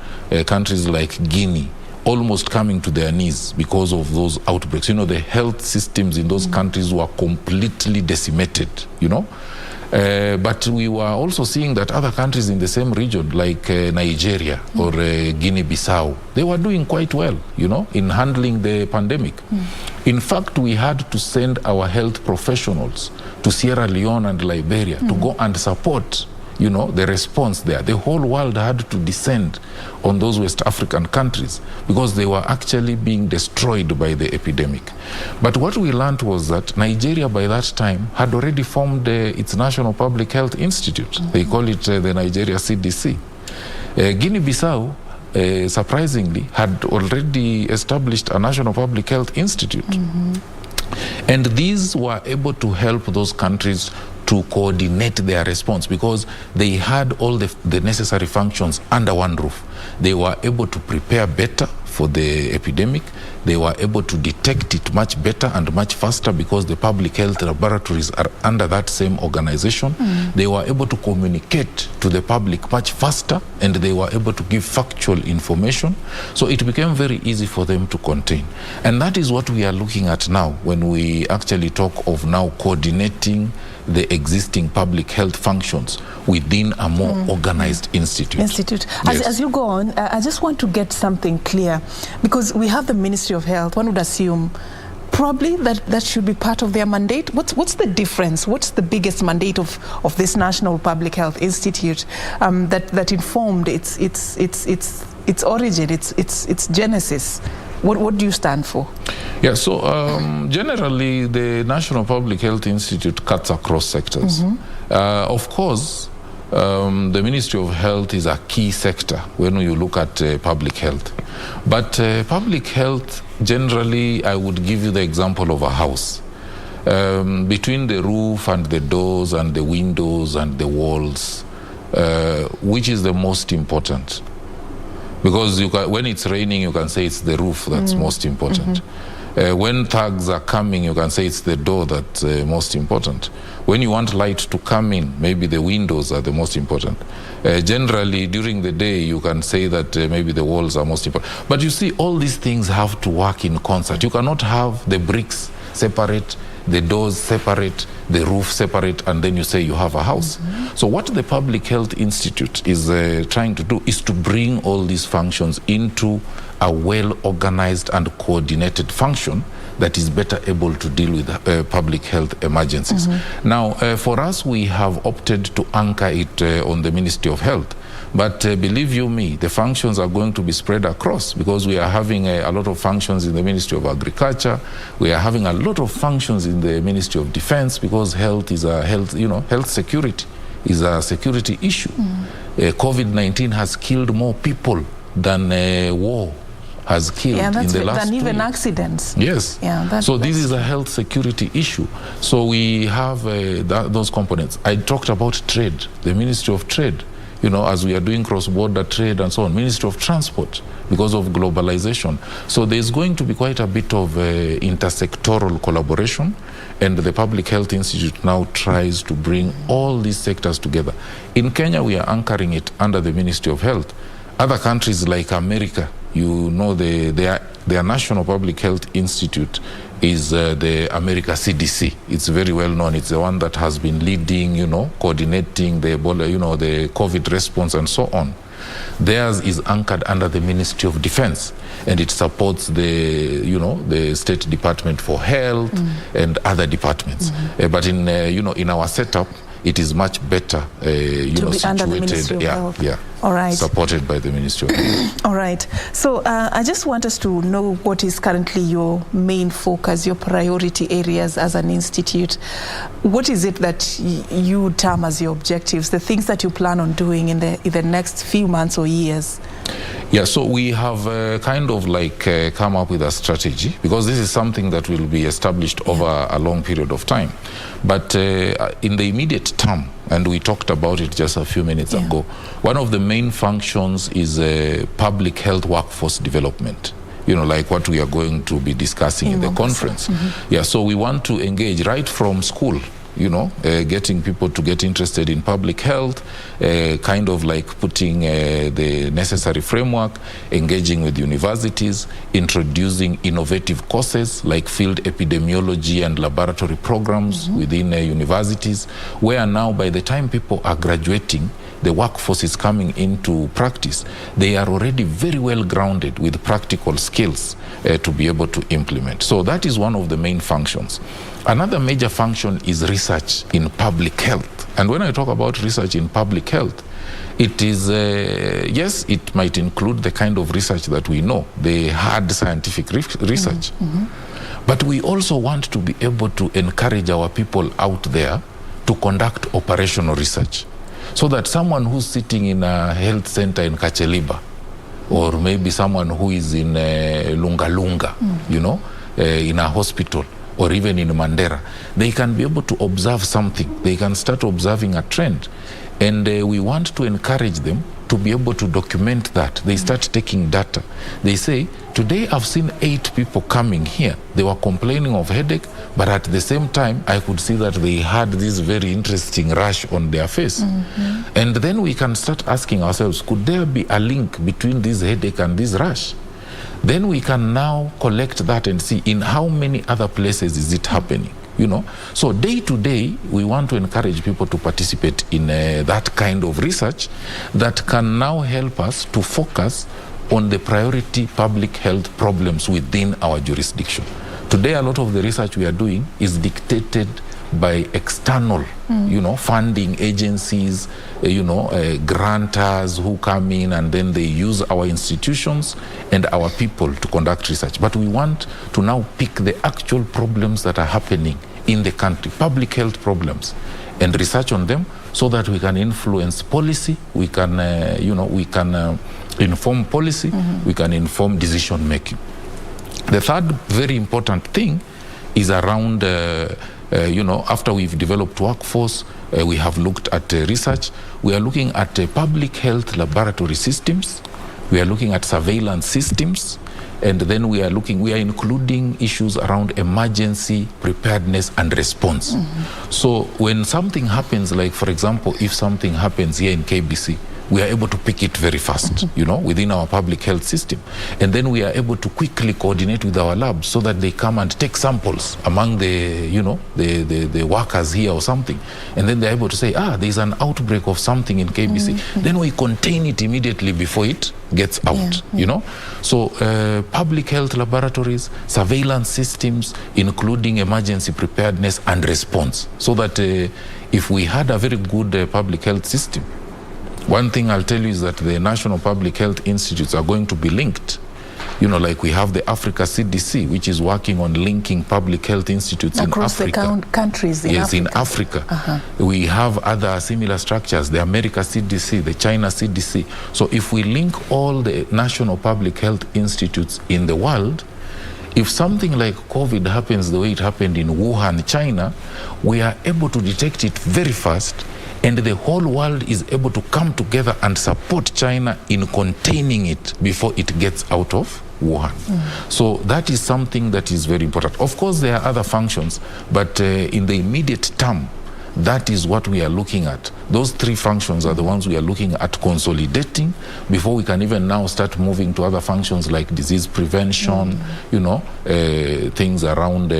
countries like Guinea, almost coming to their knees because of those outbreaks. The health systems in those countries were completely decimated, But we were also seeing that other countries in the same region, like Nigeria or Guinea-Bissau, they were doing quite well, in handling the pandemic. In fact, we had to send our health professionals to Sierra Leone and Liberia to go and support, the response there. The whole world had to descend on those West African countries because they were actually being destroyed by the epidemic. But what we learned was that Nigeria by that time had already formed its National Public Health Institute. They call it the Nigeria CDC. Guinea-Bissau, surprisingly, had already established a National Public Health Institute. And these were able to help those countries to coordinate their response because they had all the necessary functions under one roof. They were able to prepare better for the epidemic. They were able to detect it much better and much faster because the public health laboratories are under that same organization. They were able to communicate to the public much faster, and they were able to give factual information. So it became very easy for them to contain. And that is what we are looking at now when we actually talk of now coordinating the existing public health functions within a more organized institute. As you go on, I just want to get something clear, because we have the Ministry of Health. One would assume probably that should be part of their mandate. What's the difference? What's the biggest mandate of this National Public Health Institute that informed its origin, its genesis? What do you stand for? Yeah, so generally the National Public Health Institute cuts across sectors. Of course, the Ministry of Health is a key sector when you look at public health. But public health, generally, I would give you the example of a house. Between the roof and the doors and the windows and the walls, which is the most important? Because when it's raining, you can say it's the roof that's most important. When thugs are coming, you can say it's the door that's most important. When you want light to come in, maybe the windows are the most important. Generally, during the day, you can say that maybe the walls are most important. But you see, all these things have to work in concert. You cannot have the bricks separate, the doors separate, the roof separate, and then you say you have a house. So what the Public Health Institute is trying to do is to bring all these functions into a well-organized and coordinated function that is better able to deal with public health emergencies. Now, for us, we have opted to anchor it on the Ministry of Health. But believe you me, the functions are going to be spread across, because we are having a lot of functions in the Ministry of Agriculture. We are having a lot of functions in the Ministry of Defense, because health is a health security is a security issue. COVID-19 has killed more people than war has killed in the last than 2 even years. Accidents. Yes. So this is a health security issue. So we have those components. I talked about trade, the Ministry of Trade. As we are doing cross-border trade and so on, Ministry of Transport, because of globalization. So there's going to be quite a bit of intersectoral collaboration, and the Public Health Institute now tries to bring all these sectors together. In Kenya, we are anchoring it under the Ministry of Health. Other countries like America, their National Public Health Institute is the America CDC. It's very well known. It's the one that has been leading, coordinating the Ebola, the COVID response and so on. Theirs is anchored under the Ministry of Defense, and it supports the State Department for Health and other departments. But in our setup, it is much better, situated. Under the Ministry of Health. All right. Supported by the Ministry of Health. All right. So I just want us to know what is currently your main focus, your priority areas as an institute. What is it that you term as your objectives, the things that you plan on doing in the next few months or years? Yeah, so we have kind of come up with a strategy, because this is something that will be established over a long period of time. But in the immediate term, and we talked about it just a few minutes ago, one of the main functions is public health workforce development. Like what we are going to be discussing in the conference. Yeah, so we want to engage right from school, getting people to get interested in public health, kind of like putting the necessary framework, engaging with universities, introducing innovative courses like field epidemiology and laboratory programs within universities, where now by the time people are graduating, the workforce is coming into practice. They are already very well grounded with practical skills to be able to implement. So that is one of the main functions. Another major function is research in public health. And when I talk about research in public health, it is, yes, it might include the kind of research that we know, the hard scientific research. But we also want to be able to encourage our people out there to conduct operational research, so that someone who's sitting in a health center in Kacheliba, or maybe someone who is in Lunga Lunga, in a hospital, or even in Mandera, they can be able to observe something. They can start observing a trend. And we want to encourage them to be able to document that. They start taking data. They say, today I've seen 8 people coming here. They were complaining of headache, but at the same time, I could see that they had this very interesting rash on their face. And then we can start asking ourselves, could there be a link between this headache and this rash? Then we can now collect that and see in how many other places is it happening. So day to day, we want to encourage people to participate in that kind of research that can now help us to focus on the priority public health problems within our jurisdiction. Today, a lot of the research we are doing is dictated by external, funding agencies, grantors who come in and then they use our institutions and our people to conduct research. But we want to now pick the actual problems that are happening in the country, public health problems, and research on them so that we can influence policy, we can, inform policy, we can inform decision making. The third very important thing is around after we've developed workforce, we have looked at research. We are looking at public health laboratory systems. We are looking at surveillance systems. And then we are including issues around emergency preparedness and response. So when something happens, like for example, if something happens here in KBC, we are able to pick it very fast, within our public health system. And then we are able to quickly coordinate with our labs so that they come and take samples among the workers here or something. And then they're able to say, there's an outbreak of something in KBC. Then we contain it immediately before it gets out, So public health laboratories, surveillance systems, including emergency preparedness and response. So that if we had a very good public health system, one thing I'll tell you is that the National Public Health Institutes are going to be linked. Like we have the Africa CDC, which is working on linking public health institutes across in Africa. Across the countries in Africa. Africa. In Africa. We have other similar structures, the America CDC, the China CDC. So if we link all the National Public Health Institutes in the world, if something like COVID happens the way it happened in Wuhan, China, we are able to detect it very fast, and the whole world is able to come together and support China in containing it before it gets out of Wuhan. So that is something that is very important. Of course, there are other functions, but in the immediate term, that is what we are looking at. Those three functions are the ones we are looking at consolidating before we can even now start moving to other functions like disease prevention, things around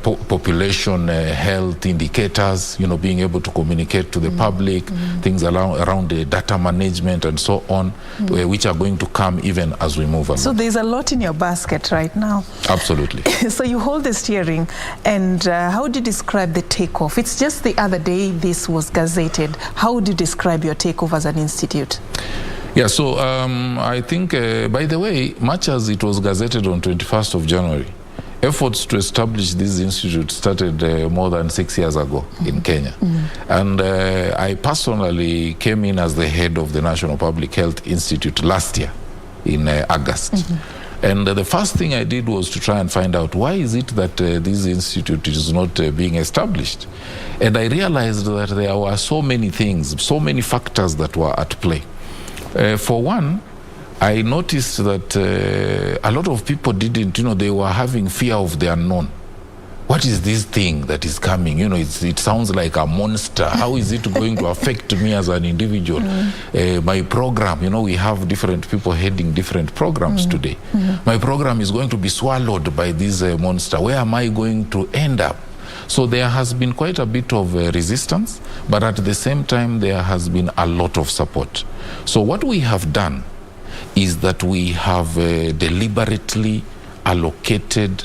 population health indicators, being able to communicate to the public, things around the data management and so on, which are going to come even as we move along. So there's a lot in your basket right now. Absolutely. So you hold the steering, and how do you describe the takeoff? It's just the other day this was gazetted. How would you describe your takeoff as an institute? Yeah, so I think, by the way, much as it was gazetted on 21st of January, efforts to establish this institute started more than 6 years ago in Kenya. And I personally came in as the head of the National Public Health Institute last year in August. And the first thing I did was to try and find out why is it that this institute is not being established. And I realized that there were so many things, so many factors that were at play. For one, I noticed that a lot of people didn't, they were having fear of the unknown. What is this thing that is coming? It sounds like a monster. How is it going to affect me as an individual? My program, we have different people heading different programs today. My program is going to be swallowed by this monster. Where am I going to end up? So there has been quite a bit of resistance, but at the same time, there has been a lot of support. So what we have done is that we have deliberately allocated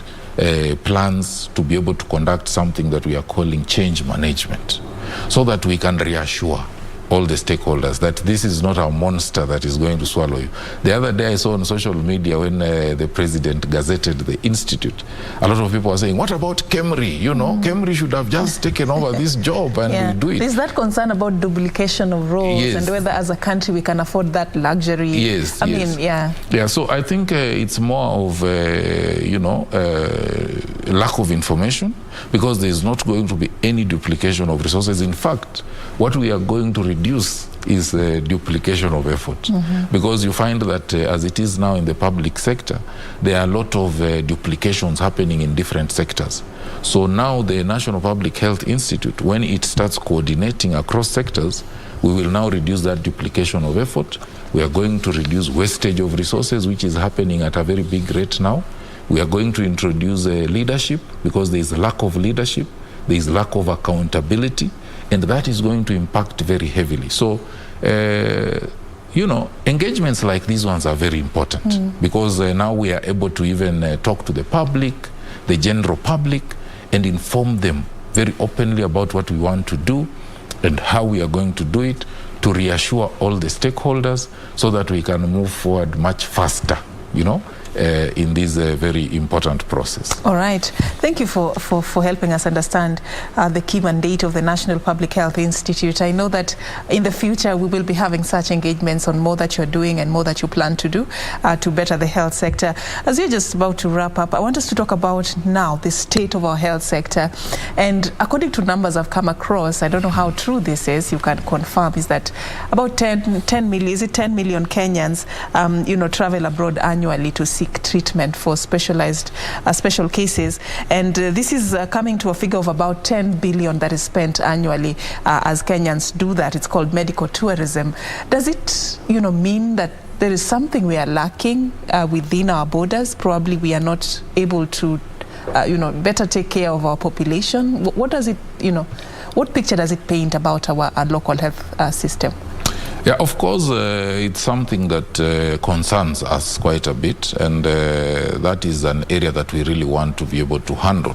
plans to be able to conduct something that we are calling change management, so that we can reassure all the stakeholders that this is not a monster that is going to swallow you. The other day I saw on social media when the president gazetted the institute, a lot of people were saying, what about KEMRI? KEMRI should have just taken over this job and do it. There's that concern about duplication of roles and whether as a country we can afford that luxury. I mean, Yeah, so I think it's more of, lack of information, because there's not going to be any duplication of resources. In fact, what we are going to reduce is duplication of effort, because you find that as it is now in the public sector, there are a lot of duplications happening in different sectors. So now the National Public Health Institute, when it starts coordinating across sectors, we will now reduce that duplication of effort. We are going to reduce wastage of resources, which is happening at a very big rate now. We are going to introduce leadership, because there is a lack of leadership, there is lack of accountability, and that is going to impact very heavily. So, engagements like these ones are very important, because now we are able to even talk to the public, the general public and inform them very openly about what we want to do and how we are going to do it, to reassure all the stakeholders so that we can move forward much faster, in this very important process. All right. Thank you for helping us understand the key mandate of the National Public Health Institute. I know that in the future we will be having such engagements on more that you're doing and more that you plan to do to better the health sector. As we're just about to wrap up, I want us to talk about now the state of our health sector. And according to numbers I've come across, I don't know how true this is, you can confirm, is that about 10 million Kenyans, travel abroad annually to seek treatment for special cases, and this is coming to a figure of about 10 billion that is spent annually as Kenyans do that. It's called medical tourism. Does it mean that there is something we are lacking within our borders? Probably we are not able to better take care of our population. What does it what picture does it paint about our local health system? Yeah, of course, it's something that concerns us quite a bit, and that is an area that we really want to be able to handle.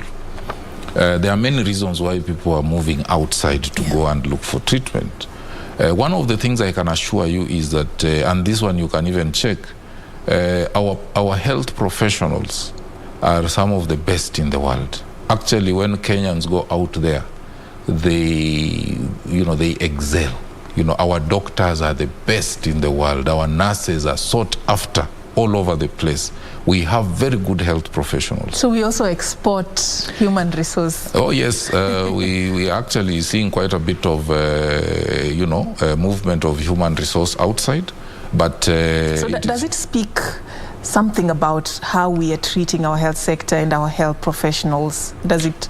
There are many reasons why people are moving outside to go and look for treatment. One of the things I can assure you is that, and this one you can even check, our health professionals are some of the best in the world. Actually, when Kenyans go out there, they excel. Our doctors are the best in the world. Our nurses are sought after all over the place. We have very good health professionals. So we also export human resource. Oh yes, we actually seeing quite a bit of movement of human resource outside. But so does it speak something about how we are treating our health sector and our health professionals? Does it?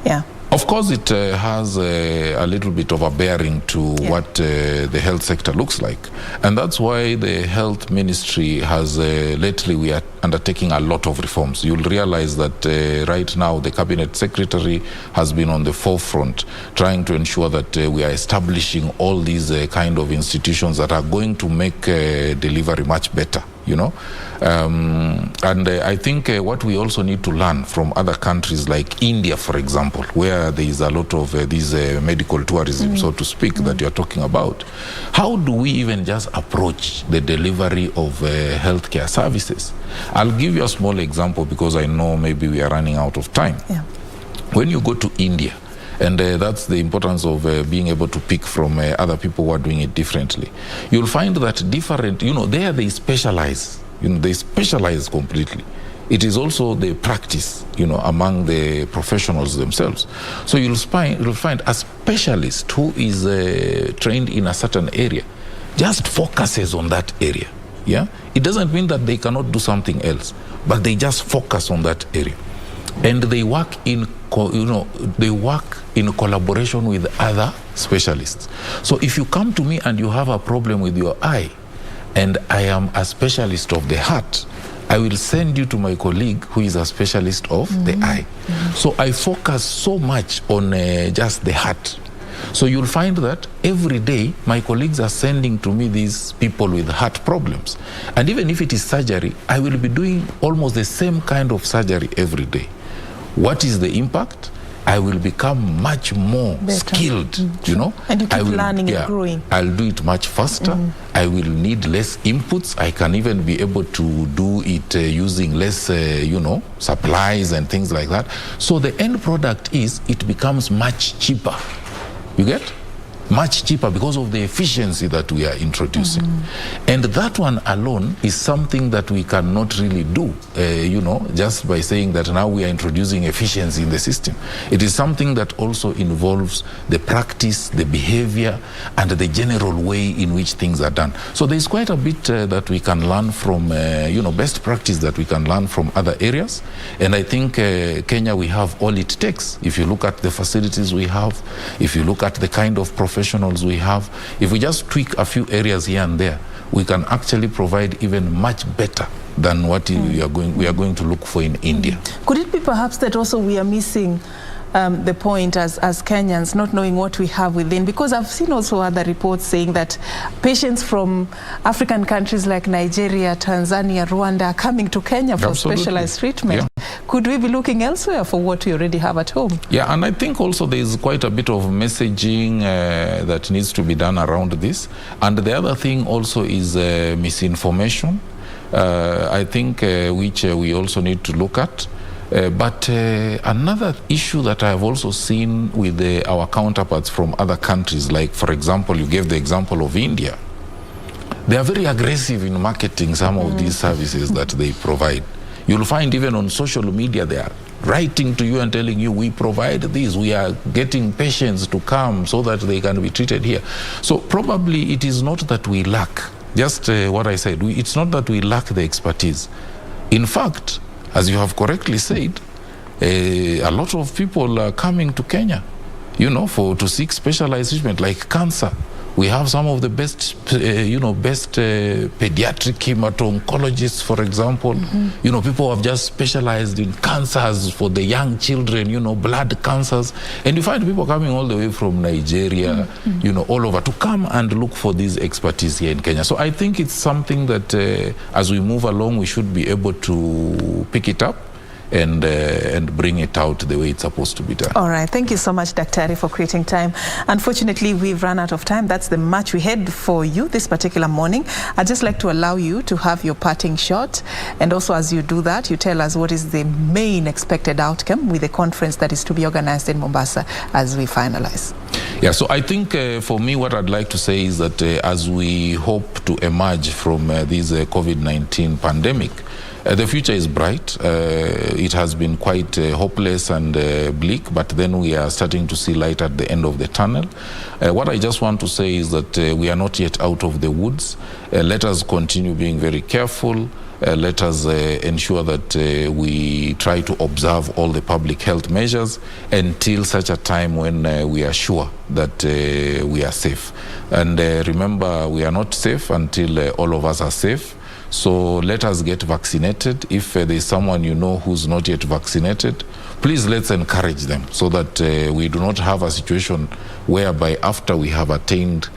Yeah. Of course, it has a little bit of a bearing to what the health sector looks like. And that's why the health ministry has, lately we are undertaking a lot of reforms. You'll realize that right now the cabinet secretary has been on the forefront trying to ensure that we are establishing all these kind of institutions that are going to make delivery much better. And I think what we also need to learn from other countries like India, for example, where there is a lot of these medical tourism, so to speak, that you're talking about. How do we even just approach the delivery of healthcare services? I'll give you a small example because I know maybe we are running out of time. Yeah. When you go to India, and that's the importance of being able to pick from other people who are doing it differently. You'll find that different, there they specialize, they specialize completely. It is also the practice, among the professionals themselves. So you'll find a specialist who is trained in a certain area, just focuses on that area. Yeah, it doesn't mean that they cannot do something else, but they just focus on that area. And they work in collaboration with other specialists. So if you come to me and you have a problem with your eye, and I am a specialist of the heart, I will send you to my colleague who is a specialist of the eye. So I focus so much on just the heart. So you'll find that every day my colleagues are sending to me these people with heart problems. And even if it is surgery, I will be doing almost the same kind of surgery every day. What is the impact? I will become much more skilled, And you keep learning and growing. I'll do it much faster. I will need less inputs. I can even be able to do it using less, supplies and things like that. So the end product is, it becomes much cheaper. You get? Much cheaper because of the efficiency that we are introducing. And that one alone is something that we cannot really do, just by saying that now we are introducing efficiency in the system. It is something that also involves the practice, the behavior, and the general way in which things are done. So there's quite a bit that we can learn from, best practice that we can learn from other areas. And I think Kenya, we have all it takes. If you look at the facilities we have, if you look at the kind of professionals we have, if we just tweak a few areas here and there, we can actually provide even much better than what we are going to look for in India. Could it be perhaps that also we are missing the point as Kenyans, not knowing what we have within? Because I've seen also other reports saying that patients from African countries like Nigeria, Tanzania, Rwanda are coming to Kenya for specialized treatment. could we be looking elsewhere for what we already have at home? Yeah, and I think also there is quite a bit of messaging that needs to be done around this. And the other thing also is misinformation, I think, which we also need to look at. But another issue that I have also seen with our counterparts from other countries, like, for example, you gave the example of India. They are very aggressive in marketing some of these services that they provide. You'll find even on social media they are writing to you and telling you, we provide this, we are getting patients to come so that they can be treated here. So probably it is not that we lack, just what I said, it's not that we lack the expertise. In fact, as you have correctly said, a lot of people are coming to Kenya, to seek specialized treatment like cancer. We have some of the best, pediatric hemato-oncologists, for example. People who have just specialized in cancers for the young children, blood cancers. And you find people coming all the way from Nigeria, all over to come and look for this expertise here in Kenya. So I think it's something that as we move along, we should be able to pick it up and bring it out the way it's supposed to be done. All right. Thank you so much, Daktari, for creating time. Unfortunately, we've run out of time. That's the much we had for you this particular morning. I'd just like to allow you to have your parting shot. And also, as you do that, you tell us what is the main expected outcome with the conference that is to be organized in Mombasa as we finalize. Yeah, so I think for me, what I'd like to say is that as we hope to emerge from this COVID-19 pandemic, the future is bright. It has been quite hopeless and bleak, but then we are starting to see light at the end of the tunnel. What I just want to say is that we are not yet out of the woods. Let us continue being very careful. Let us ensure that we try to observe all the public health measures until such a time when we are sure that we are safe. And remember, we are not safe until all of us are safe. So let us get vaccinated. If there's someone who's not yet vaccinated, please let's encourage them so that we do not have a situation whereby after we have attained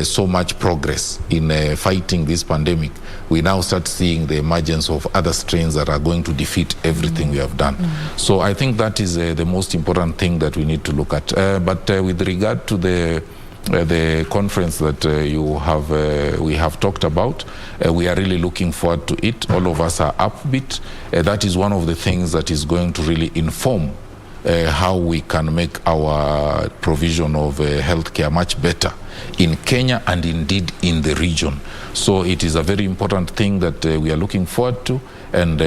so much progress in fighting this pandemic, we now start seeing the emergence of other strains that are going to defeat everything we have done. So I think that is the most important thing that we need to look at. But with regard to the conference that we have talked about, we are really looking forward to it. All of us are upbeat. That is one of the things that is going to really inform how we can make our provision of healthcare much better in Kenya and indeed in the region. So it is a very important thing that we are looking forward to, and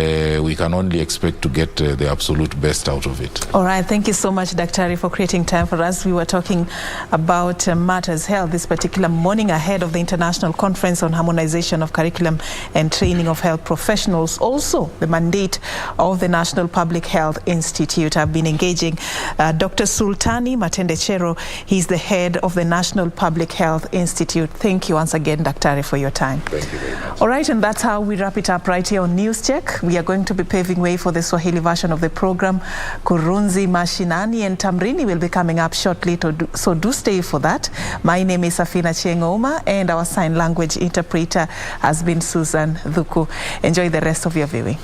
we can only expect to get the absolute best out of it. All right. Thank you so much, Daktari, for creating time for us. We were talking about Matters Health this particular morning ahead of the International Conference on Harmonization of Curriculum and Training of Health Professionals. Also, the mandate of the National Public Health Institute. I've been engaging Dr. Sultani Matendechero. He's the head of the National Public Health Institute. Thank you once again, Daktari, for your time. Thank you very much. All right, and that's how we wrap it up right here on News Check. We are going to be paving way for the Swahili version of the program. Kurunzi Mashinani and Tamrini will be coming up shortly, so do stay for that. My name is Serfine Achieng, and our sign language interpreter has been Susan Dhuku. Enjoy the rest of your viewing.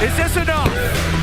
Is this enough?